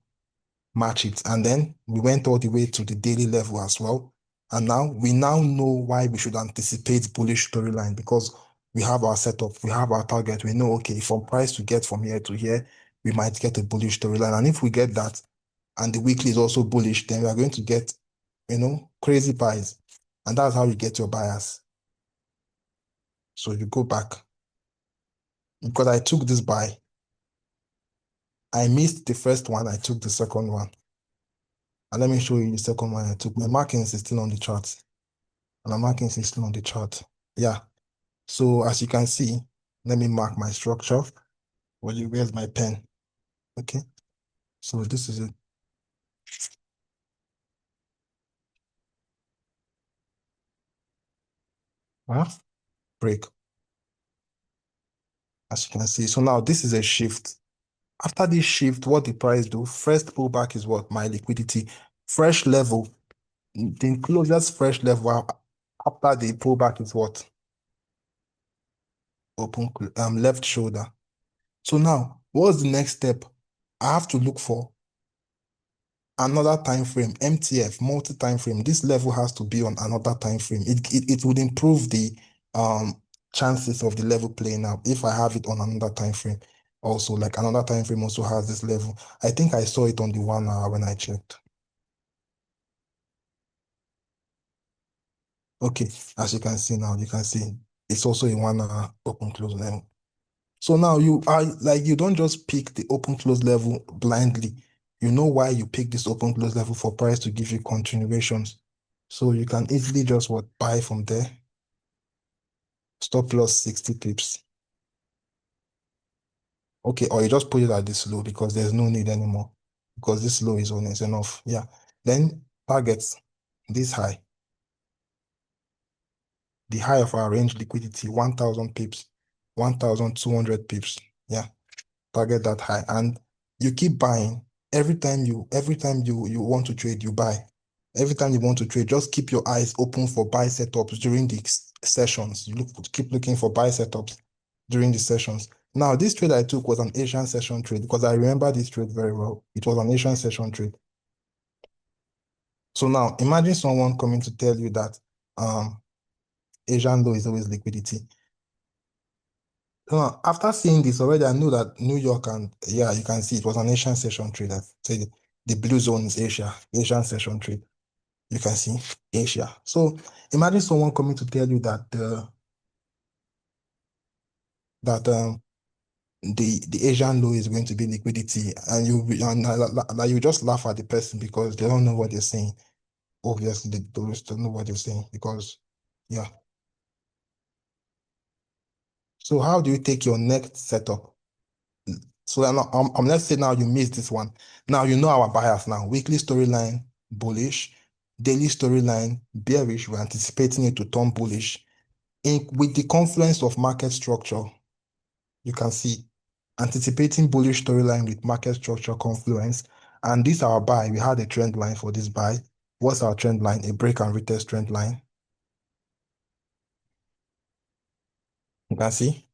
match it. And then we went all the way to the daily level as well. And now we know why we should anticipate bullish storyline, because we have our setup, we have our target. We know, okay, from price to get from here to here, we might get a bullish storyline. And if we get that, and the weekly is also bullish, then we are going to get, crazy buys. And that's how you get your bias. So you go back. Because I took this buy, I missed the first one, I took the second one. And let me show you the second one I took. My markings is still on the chart. And my markings is still on the chart. Yeah. So as you can see, let me mark my structure. Where's my pen? Okay. So this is it. Break. As you can see. So now this is a shift. After this shift, what the price do? First pullback is what? My liquidity. Fresh level. The closest fresh level after the pullback is what? Open left shoulder. So now, what's the next step? I have to look for another time frame, MTF, multi-time frame. This level has to be on another time frame. It would improve the chances of the level playing out if I have it on another time frame. Also, like another time frame also has this level. I think I saw it on the 1 hour when I checked. Okay, as you can see now, you can see it's also a 1 hour open close level. So now you don't just pick the open close level blindly. You know why you pick this open close level for price to give you continuations. So you can easily just buy from there. Stop loss 60 pips. Okay, or you just put it at this low because there's no need anymore. Because this low is enough. Yeah. Then targets this high. The high of our range liquidity, 1,000 pips, 1,200 pips. Yeah. Target that high. And you keep buying. Every time you want to trade, you buy. Every time you want to trade, just keep your eyes open for buy setups during the sessions. Keep looking for buy setups during the sessions. Now, this trade I took was an Asian session trade because I remember this trade very well. It was an Asian session trade. So now, imagine someone coming to tell you that Asian low is always liquidity. So after seeing this already, I knew that New York and yeah, you can see it was an Asian session trade. I said the blue zone is Asia, Asian session trade. You can see Asia. So imagine someone coming to tell you that the Asian low is going to be liquidity, and you just laugh at the person because they don't know what they're saying. obviously they don't know what you're saying because, yeah. So how do you take your next setup? So let's say now you missed this one. Now you know our bias now. Weekly storyline, bullish. Daily storyline, bearish. We're anticipating it to turn bullish. With the confluence of market structure, you can see anticipating bullish storyline with market structure confluence. And this our buy. We had a trend line for this buy. What's our trend line? A break and retest trend line. You can see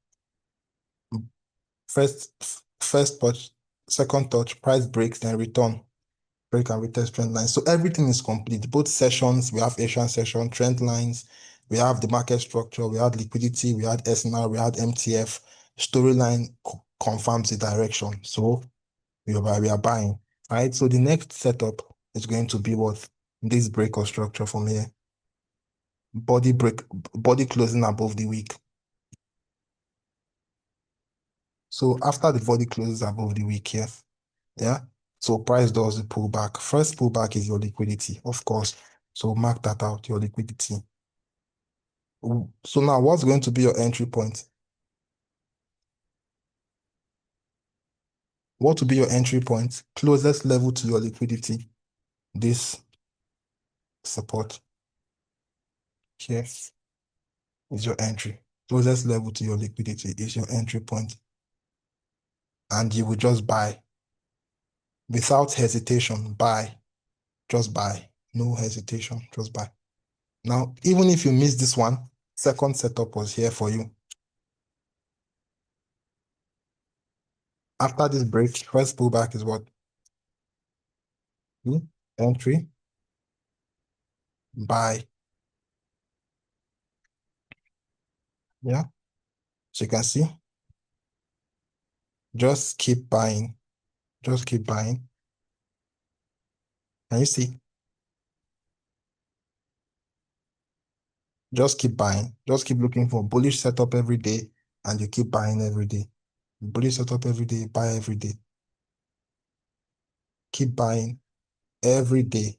first touch, second touch, price breaks, then return, break and retest trend line. So everything is complete. Both sessions, we have Asian session, trend lines, we have the market structure, we had liquidity, we had SNR, we had MTF. Storyline confirms the direction. So we are buying. Right. So the next setup is going to be what? This break or structure from here. Body break, body closing above the wick. So after the body closes above the wick here, yeah. So price does the pullback. First pullback is your liquidity, of course. So mark that out, your liquidity. So now what's going to be your entry point? What will be your entry point? Closest level to your liquidity. This support here is your entry. Closest level to your liquidity is your entry point. And you will just buy. Without hesitation, buy. Just buy. No hesitation, just buy. Now, even if you miss this one, second setup was here for you. After this break, first pullback is what? Entry, buy. Yeah. So you can see, just keep buying. Just keep buying. Can you see? Just keep buying. Just keep looking for bullish setup every day, and you keep buying every day. Bullish setup every day, buy every day. Keep buying every day.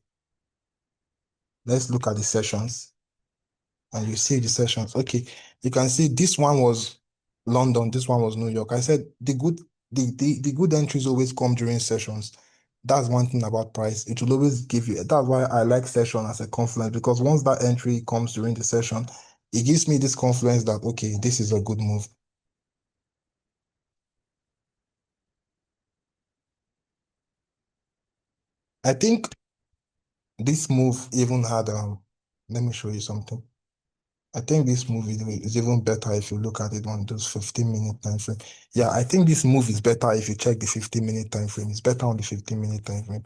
Let's look at the sessions. And you see the sessions. Okay, you can see this one was London, this one was New York. I said the good entries always come during sessions. That's one thing about price. It will always give you. That's why I like session as a confluence, because once that entry comes during the session, it gives me this confluence that, okay, this is a good move. I think this move even had, let me show you something. I think this move is even better if you look at it on those 15-minute time frame. Yeah, I think this move is better if you check the 15-minute time frame. It's better on the 15-minute time frame.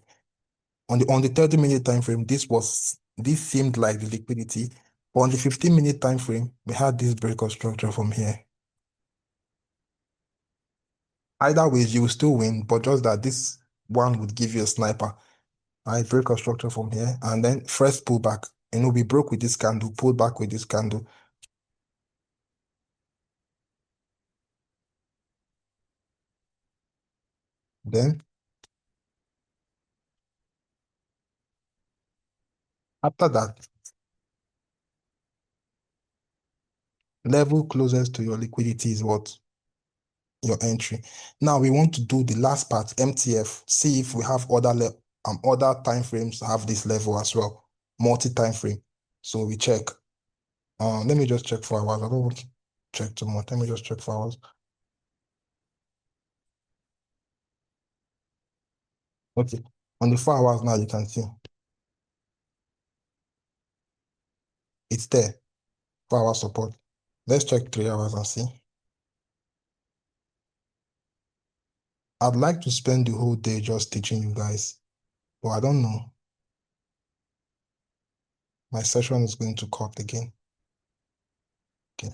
On the 30-minute time frame, this seemed like the liquidity. But on the 15-minute time frame, we had this break of structure from here. Either way, you will still win, but just that this one would give you a sniper. I break of structure from here, and then first pullback. We broke with this candle, pulled back with this candle. Then after that, level closest to your liquidity is what? Your entry. Now we want to do the last part, MTF. See if we have other time frames have this level as well, multi-time frame. So we check. Let me just check 4 hours. I don't want to check too much. Let me just check 4 hours. Okay. On the 4 hours now, you can see it's there. 4 hour support. Let's check 3 hours and see. I'd like to spend the whole day just teaching you guys, but I don't know. My session is going to cut again. Okay.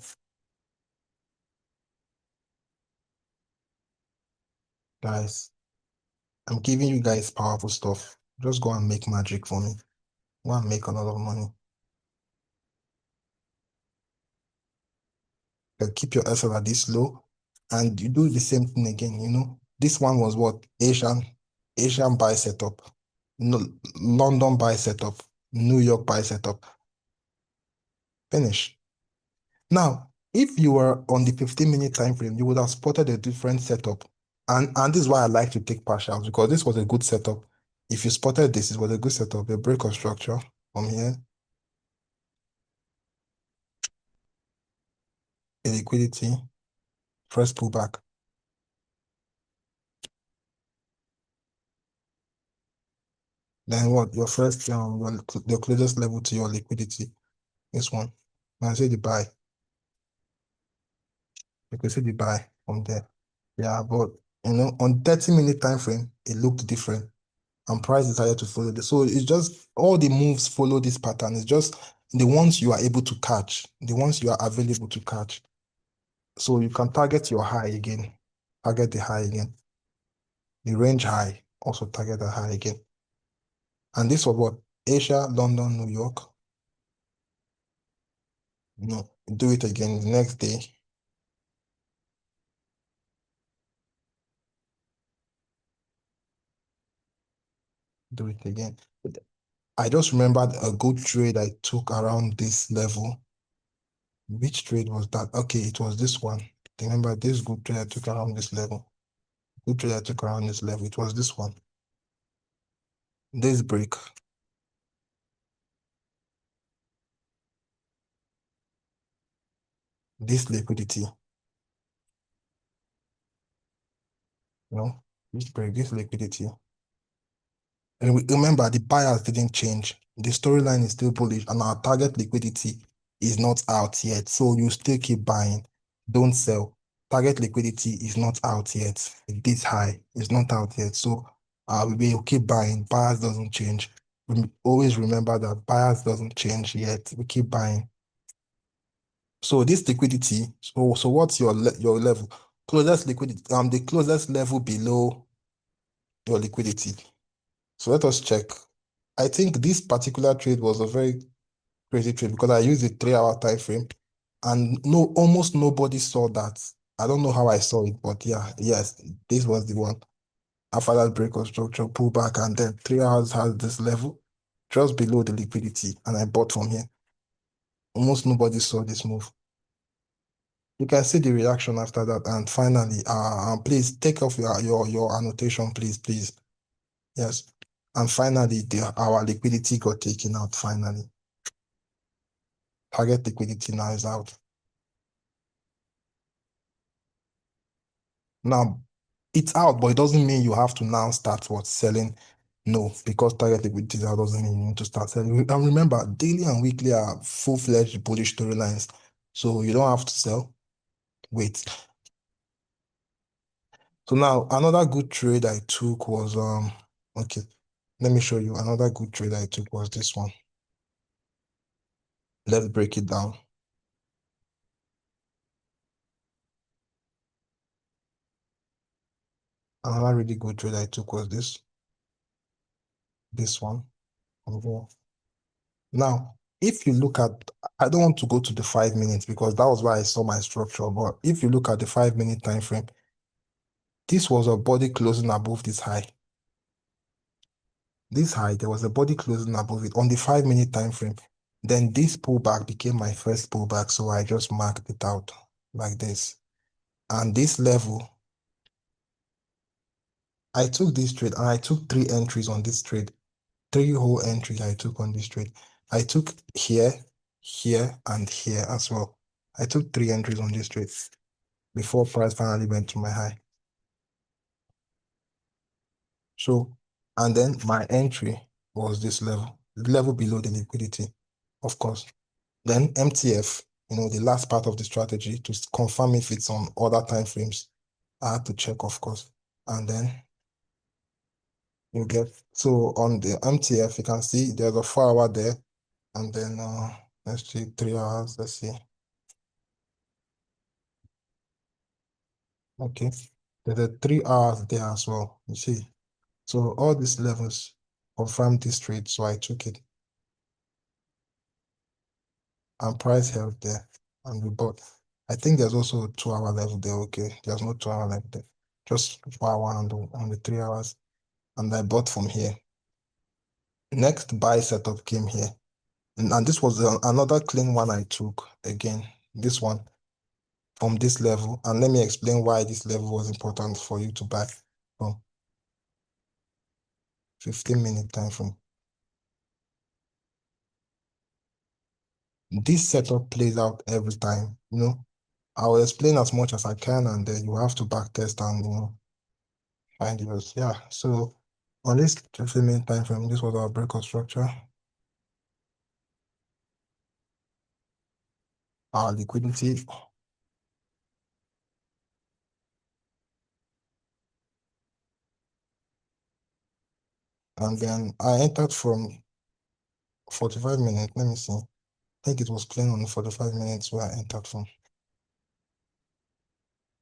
Guys, I'm giving you guys powerful stuff. Just go and make magic for me. Go and make a lot of money. Keep your SL at this low, and you do the same thing again. This one was what? Asian buy setup. No, London buy setup. New York buy setup. Finish. Now, if you were on the 15-minute time frame, you would have spotted a different setup. And this is why I like to take partials, because this was a good setup. If you spotted this, it was a good setup, a break of structure from here, a liquidity, first pullback. Then what? Your first, the closest level to your liquidity, this one. And I say the buy. You can see the buy from there. Yeah, but on 30-minute time frame, it looked different. And price decided to follow this. So it's just all the moves follow this pattern. It's just the ones you are able to catch, the ones you are available to catch. So you can target your high again, target the high again. The range high, also target the high again. And this was what? Asia, London, New York. No, do it again the next day. Do it again. I just remembered a good trade I took around this level. Which trade was that? Okay, it was this one. Remember this good trade I took around this level. Good trade I took around this level. It was this one. This break. This liquidity. This break, this liquidity. And remember, the buyers didn't change. The storyline is still bullish, and our target liquidity is not out yet. So you still keep buying. Don't sell. Target liquidity is not out yet. This high is not out yet. So we will keep buying. Buyers doesn't change. Always remember that buyers doesn't change yet. We keep buying. So this liquidity. So what's your level? Closest liquidity. The closest level below your liquidity. So let us check. I think this particular trade was a very crazy trade because I used a 3-hour time frame, and almost nobody saw that. I don't know how I saw it, but yes, this was the one. After that break of structure, pullback, and then 3 hours has this level just below the liquidity, and I bought from here. Almost nobody saw this move. You can see the reaction after that, and finally, please take off your annotation, please. Yes. And finally, our liquidity got taken out finally. Target liquidity now is out. Now, it's out, but it doesn't mean you have to now start selling. No, because target liquidity is out doesn't mean you need to start selling. And remember, daily and weekly are full-fledged bullish storylines. So you don't have to sell. Wait. So now another good trade I took was okay. Let me show you. Another good trade I took was this one. Let's break it down. Another really good trade I took was this one. Now, if you look at, I don't want to go to the 5 minutes because that was where I saw my structure, but if you look at the 5-minute time frame, this was a body closing above this high. This high, there was a body closing above it on the 5-minute time frame. Then this pullback became my first pullback, so I just marked it out like this. And this level, I took this trade and I took 3 entries on this trade. 3 whole entries I took on this trade. I took here, and here as well. I took 3 entries on this trade before price finally went to my high. So, and then my entry was this level, the level below the liquidity, of course. Then MTF, the last part of the strategy to confirm if it's on other time frames. I had to check, of course. And then you get, so on the MTF, you can see there's a 4-hour there. And then let's see, 3 hours, let's see. Okay, there's a 3 hours there as well, you see. So all these levels confirmed this trade, so I took it. And price held there, and we bought. I think there's also a 2-hour level there, okay. There's no 2-hour level there. Just 4 hour on the 3 hours. And I bought from here. Next buy setup came here. And this was another clean one I took again. This one from this level. And let me explain why this level was important for you to buy from 15-minute time frame. This setup plays out every time, you know. I will explain as much as I can, and then you have to back test and find yours. Yeah. So on this 15-minute time frame, this was our breakout structure. Our liquidity. And then I entered from 45 minutes. Let me see. I think it was clean on 45 minutes where I entered from.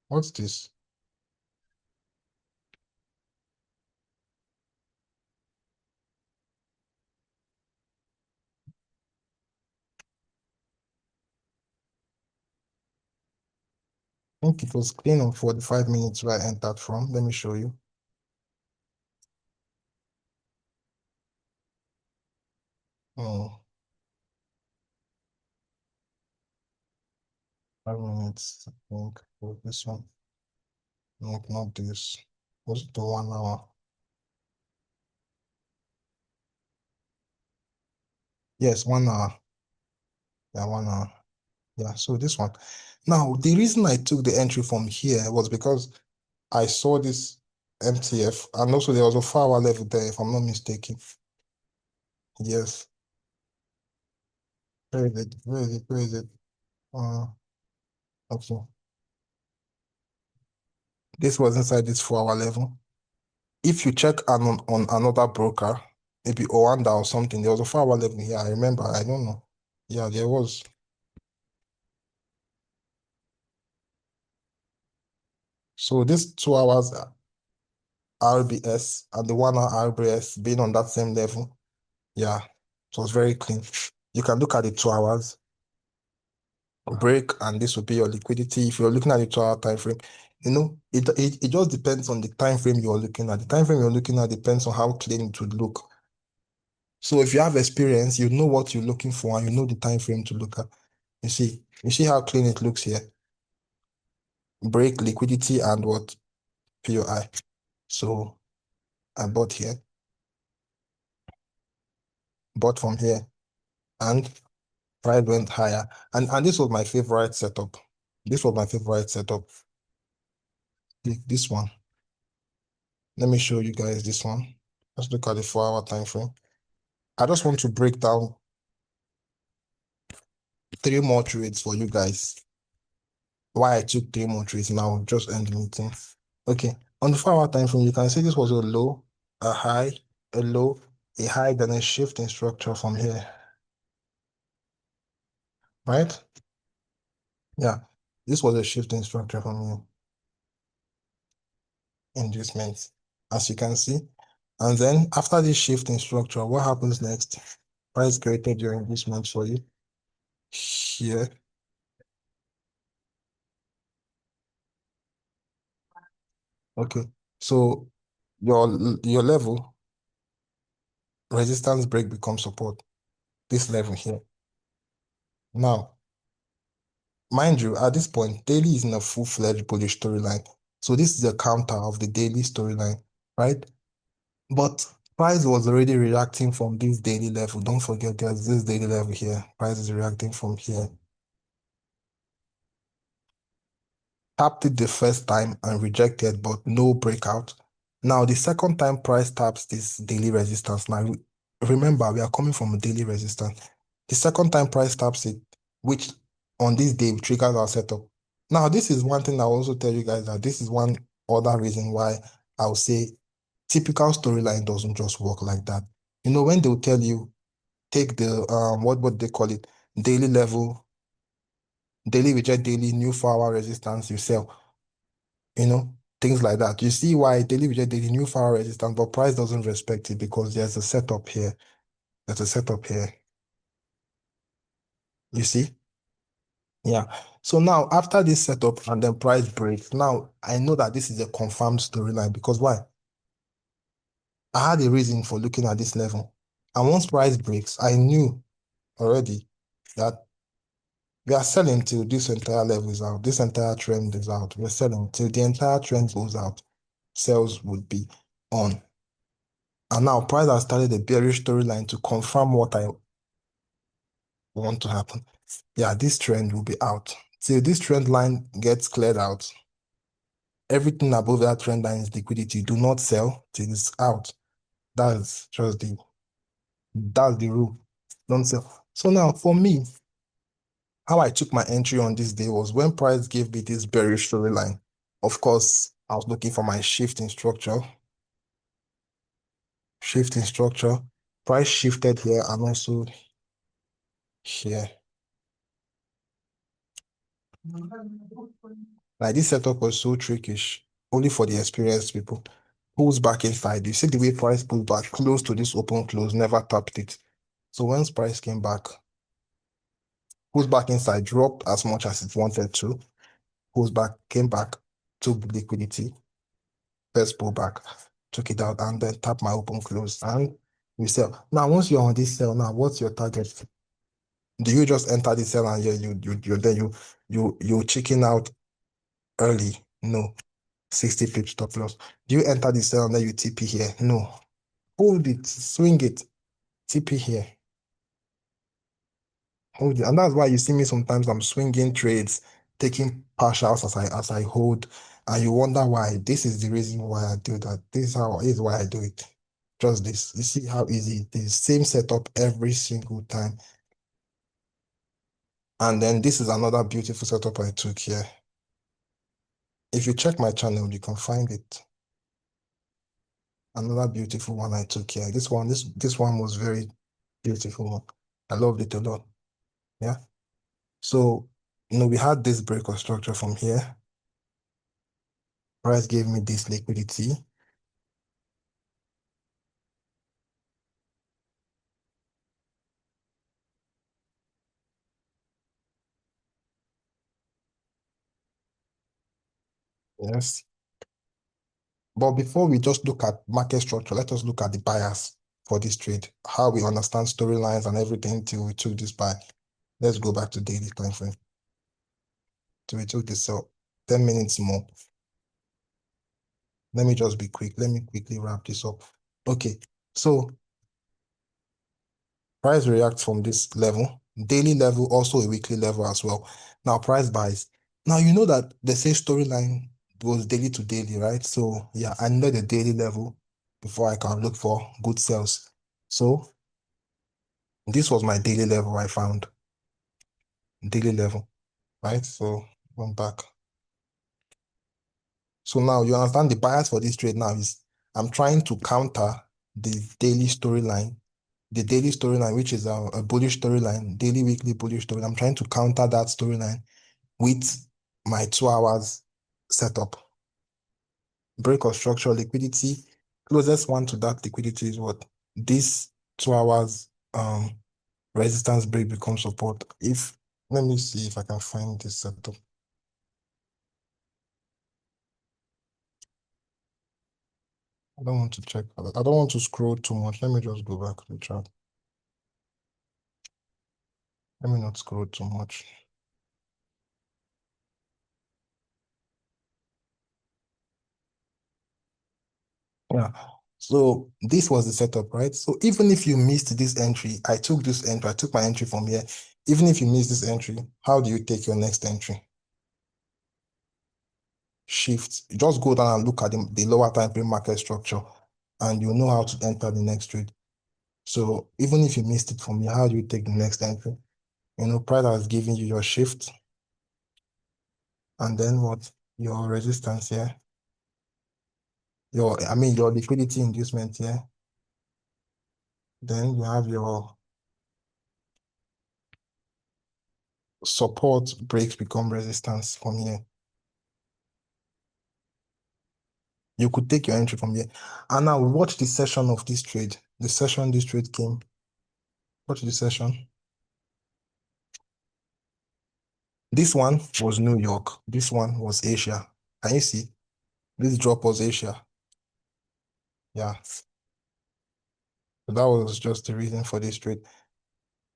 What's this? I think it was clean on 45 minutes where I entered from. Let me show you. Oh, 5 minutes, I think, for this one. No, not this. What's the 1 hour? Yes, 1 hour. Yeah, 1 hour. Yeah, so this one. Now, the reason I took the entry from here was because I saw this MTF, and also there was a 4 hour level there, if I'm not mistaken. Yes. Where is it? Where is it? Where is it? Okay. This was inside this 4 hour level. If you check on another broker, maybe Oanda or something, there was a 4 hour level here. I remember. I don't know. Yeah, there was. So this 2 hours RBS and the 1 hour RBS being on that same level, yeah, it was very clean. You can look at the 2 hours break, and this will be your liquidity. If you're looking at the 2 hour time frame, it just depends on the time frame you're looking at. The time frame you're looking at depends on how clean it would look. So if you have experience, you know what you're looking for and you know the time frame to look at. You see how clean it looks here. Break, liquidity, and what? POI. So I bought here, bought from here, and price went higher. And this was my favorite setup. This was my favorite setup. This one. Let me show you guys this one. Let's look at the 4 hour time frame. I just want to break down 3 more trades for you guys. Why I took 3 more trades now, just end the meeting. Okay, on the 4 hour time frame, you can see this was a low, a high, a low, a high, then a shift in structure from here. Right? Yeah, this was a shift in structure from here. Inducements, as you can see. And then after this shift in structure, what happens next? Price created your inducement for you here. Okay, so your level resistance break becomes support. This level here. Now, mind you, at this point, daily is in a full-fledged bullish storyline. So this is a counter of the daily storyline, right? But price was already reacting from this daily level. Don't forget there's this daily level here. Price is reacting from here. Tapped it the first time and rejected, but no breakout. Now, the second time price taps this daily resistance. Now, remember, we are coming from a daily resistance. The second time price taps it, which on this day triggers our setup. Now, this is one thing I will also tell you guys that this is one other reason why I'll say typical storyline doesn't just work like that. You know, when they'll tell you, take the, what they call it, daily level, daily reject daily, new 4 hour resistance, you sell. Things like that. You see why daily reject daily, new 4 hour resistance, but price doesn't respect it because there's a setup here. There's a setup here. You see? Yeah. So now after this setup and then price breaks, now I know that this is a confirmed storyline because why? I had a reason for looking at this level. And once price breaks, I knew already that we are selling till this entire level is out. This entire trend is out. We're selling till the entire trend goes out. Sales would be on. And now price has started a bearish storyline to confirm what I want to happen. Yeah, this trend will be out. Till this trend line gets cleared out, everything above that trend line is liquidity. Do not sell till it's out. That's the rule. Don't sell. So now for me, how I took my entry on this day was when price gave me this bearish storyline. Of course, I was looking for my shift in structure. Shift in structure. Price shifted here and also here. Like this setup was so trickish, only for the experienced people. Pulls back inside. You see the way price pulled back close to this open close, never tapped it. So once price came back, pulls back inside, dropped as much as it wanted to, pulls back, came back, took liquidity, first pull back, took it out, and then tap my open close, and we sell. Now, once you're on this sell, now what's your target? Do you just enter the sell and you chicken out early? No. 60 pips stop loss. Do you enter the sell and then you TP here? No. Hold it, swing it, TP here. Hold it. And that's why you see me sometimes I'm swinging trades, taking partials as I hold, and you wonder why. This is the reason why I do that. This is why I do it. Just this. You see how easy it is. Same setup every single time. And then this is another beautiful setup I took here. If you check my channel, you can find it. Another beautiful one I took here. This one was very beautiful. I loved it a lot. Yeah. So, we had this break of structure from here. Price gave me this liquidity. Yes. But before we just look at market structure, let us look at the bias for this trade, how we understand storylines and everything till we took this buy. Let's go back to daily time frame. Till we took this sell. 10 minutes more. Let me just be quick. Let me quickly wrap this up. Okay, so price reacts from this level, daily level, also a weekly level as well. Now price buys. Now you know that they say storyline goes daily to daily, right? So yeah, I know the daily level before I can look for good sales. So this was my daily level I found. Daily level, right? So went back. So now you understand the bias for this trade now is I'm trying to counter the daily storyline. The daily storyline, which is a bullish storyline, daily, weekly bullish storyline. I'm trying to counter that storyline with my 2 hours setup. Break of structure, liquidity. Closest one to that liquidity is what? This 2 hours resistance break becomes support. Let me see if I can find this setup. I don't want to check. I don't want to scroll too much. Let me just go back to the chart. Let me not scroll too much. Yeah. So this was the setup, right? So even if you missed this entry, I took my entry from here. Even if you missed this entry, how do you take your next entry? Shift. Just go down and look at the lower time frame market structure, and you know how to enter the next trade. So even if you missed it from here, how do you take the next entry? Price has given you your shift, and then what? Your resistance here. Your liquidity inducement here. Then you have your support breaks become resistance from here. You could take your entry from here. And now watch the session of this trade. The session this trade came. Watch the session. This one was New York. This one was Asia. Can you see? This drop was Asia. Yeah. So that was just the reason for this trade.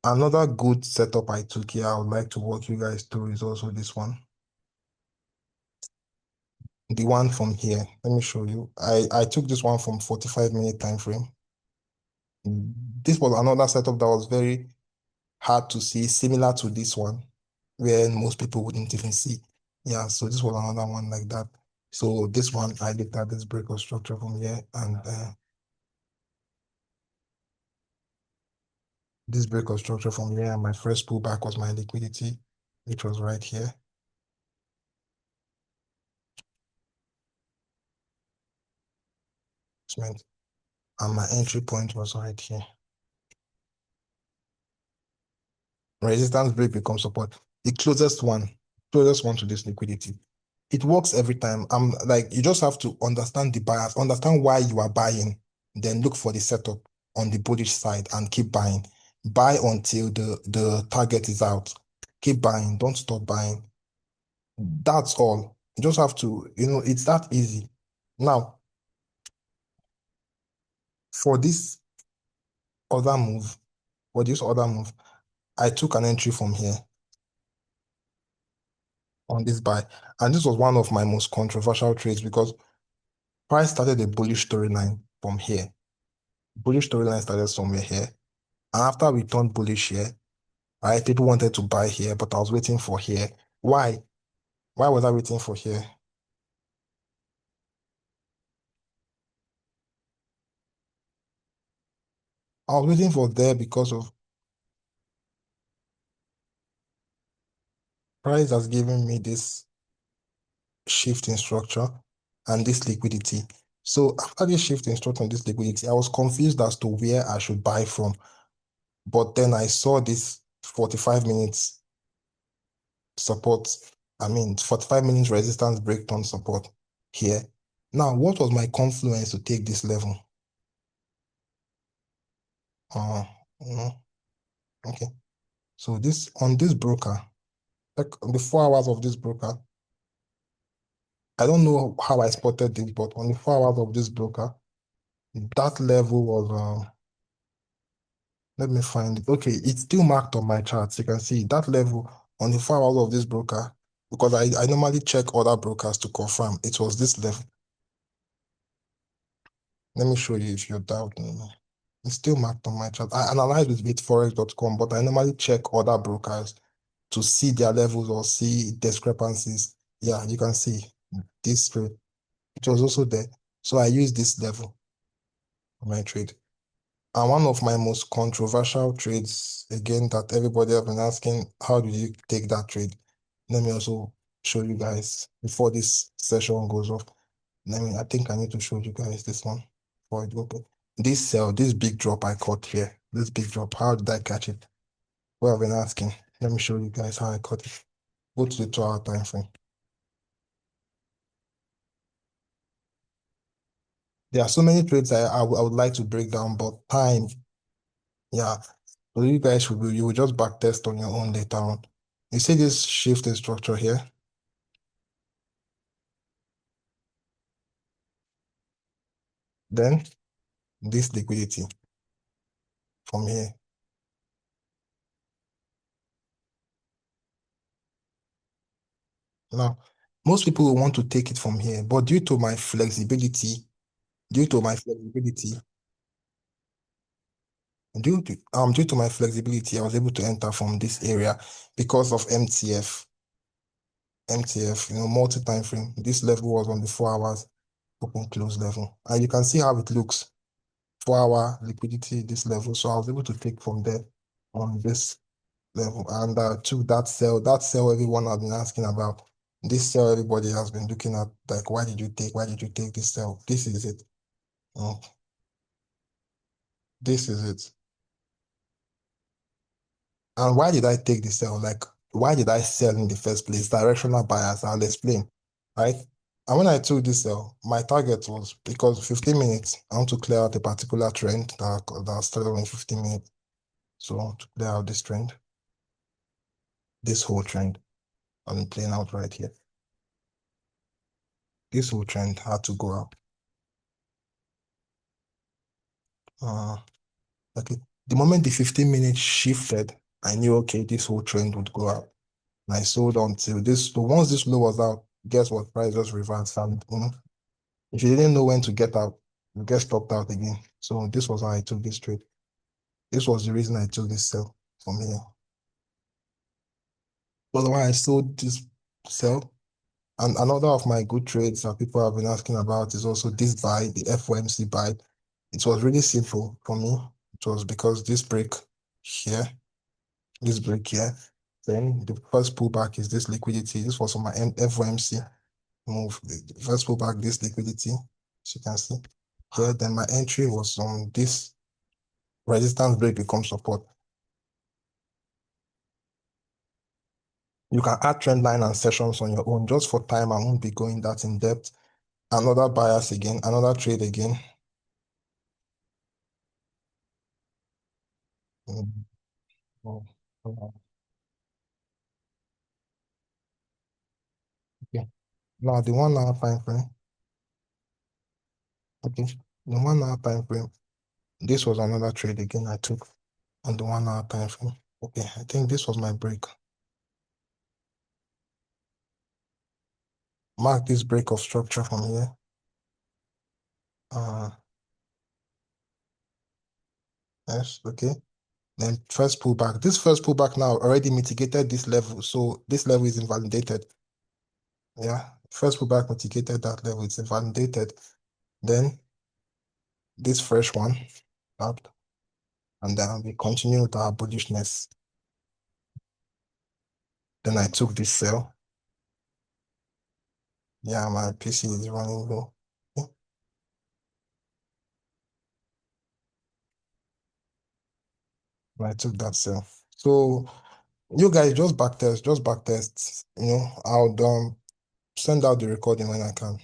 Another good setup I took here, I would like to walk you guys through is also this one. The one from here. Let me show you. I took this one from 45-minute time frame. This was another setup that was very hard to see, similar to this one, where most people wouldn't even see. Yeah, so this was another one like that. So this one, I looked at this break of structure from here, and this break of structure from here, and my first pullback was my liquidity, which was right here. And my entry point was right here. Resistance break becomes support. The closest one to this liquidity. It works every time. Like, you just have to understand the bias, understand why you are buying, then look for the setup on the bullish side and keep buying. Buy until the target is out. Keep buying. Don't stop buying. That's all. You just have to, it's that easy. Now, for this other move, I took an entry from here on this buy. And this was one of my most controversial trades because price started a bullish storyline from here. Bullish storyline started somewhere here. And after we turned bullish here, right, people wanted to buy here, but I was waiting for here. Why? Why was I waiting for here? I was waiting for there because of price has given me this shift in structure and this liquidity. So after this shift in structure and this liquidity, I was confused as to where I should buy from. But then I saw this 45 minutes support, 45 minutes resistance breakdown support here. Now, what was my confluence to take this level? Okay. So on this broker, like on the 4 hours of this broker, I don't know how I spotted this, but on the 4 hours of this broker, that level was, let me find it. Okay, it's still marked on my charts. You can see that level on the 4 hours of this broker, because I normally check other brokers to confirm it was this level. Let me show you if you're doubting me. It's still marked on my chart. I analyze with bitforex.com, but I normally check other brokers to see their levels or see discrepancies. Yeah, you can see this trade. It was also there. So I use this level for my trade. And one of my most controversial trades, again, that everybody have been asking, how did you take that trade? Let me also show you guys before this session goes off. I think I need to show you guys this one before it goes. This sell, this big drop I caught here, this big drop, how did I catch it? Well, I've been asking. Let me show you guys how I caught it. Go to the 2-hour time frame. There are so many trades I would like to break down, but time, yeah. So you guys you will just back test on your own later on. You see this shift in structure here? Then this liquidity from here. Now, most people will want to take it from here, but due to my flexibility, due to my flexibility, I was able to enter from this area because of MTF. MTF, multi-time frame. This level was on the 4 hours open close level. And you can see how it looks. 4-hour liquidity, this level. So I was able to take from there on this level. And to that sell everyone has been asking about. This sell everybody has been looking at, like, why did you take this sell? This is it. This is it. And why did I take the sell? Like, why did I sell in the first place? Directional bias, I'll explain, right? And when I took this sell, my target was, because 15 minutes, I want to clear out a particular trend that started in 15 minutes. So to clear out this trend, this whole trend, I'm playing out right here. This whole trend had to go up. Okay. The moment the 15 minutes shifted, I knew, okay, this whole trend would go out. And I sold until this. So once this low was out, guess what? Price just reversed. And if you didn't know when to get out, you get stopped out again. So this was how I took this trade. This was the reason I took this sell from here. But why I sold this sell. And another of my good trades that people have been asking about is also this buy, the FOMC buy. It was really simple for me. It was because this break here, then the first pullback is this liquidity. This was on my FOMC move. The first pullback, this liquidity, as you can see here. Then my entry was on this resistance break becomes support. You can add trend line and sessions on your own. Just for time, I won't be going that in depth. Another bias again, another trade again. Mm, oh, oh, okay. Now the 1 hour time frame. Okay. The 1 hour time frame. This was another trade again I took on the 1 hour time frame. Okay, I think this was my break. Mark this break of structure from here. Yes, okay. Then first pullback. This first pullback now already mitigated this level. So this level is invalidated. Yeah. First pullback mitigated that level. It's invalidated. Then this fresh one up. And then we continue with our bullishness. Then I took this sell. Yeah, my PC is running low. Okay. I took that sell. So you guys just back test. I'll send out the recording when I can.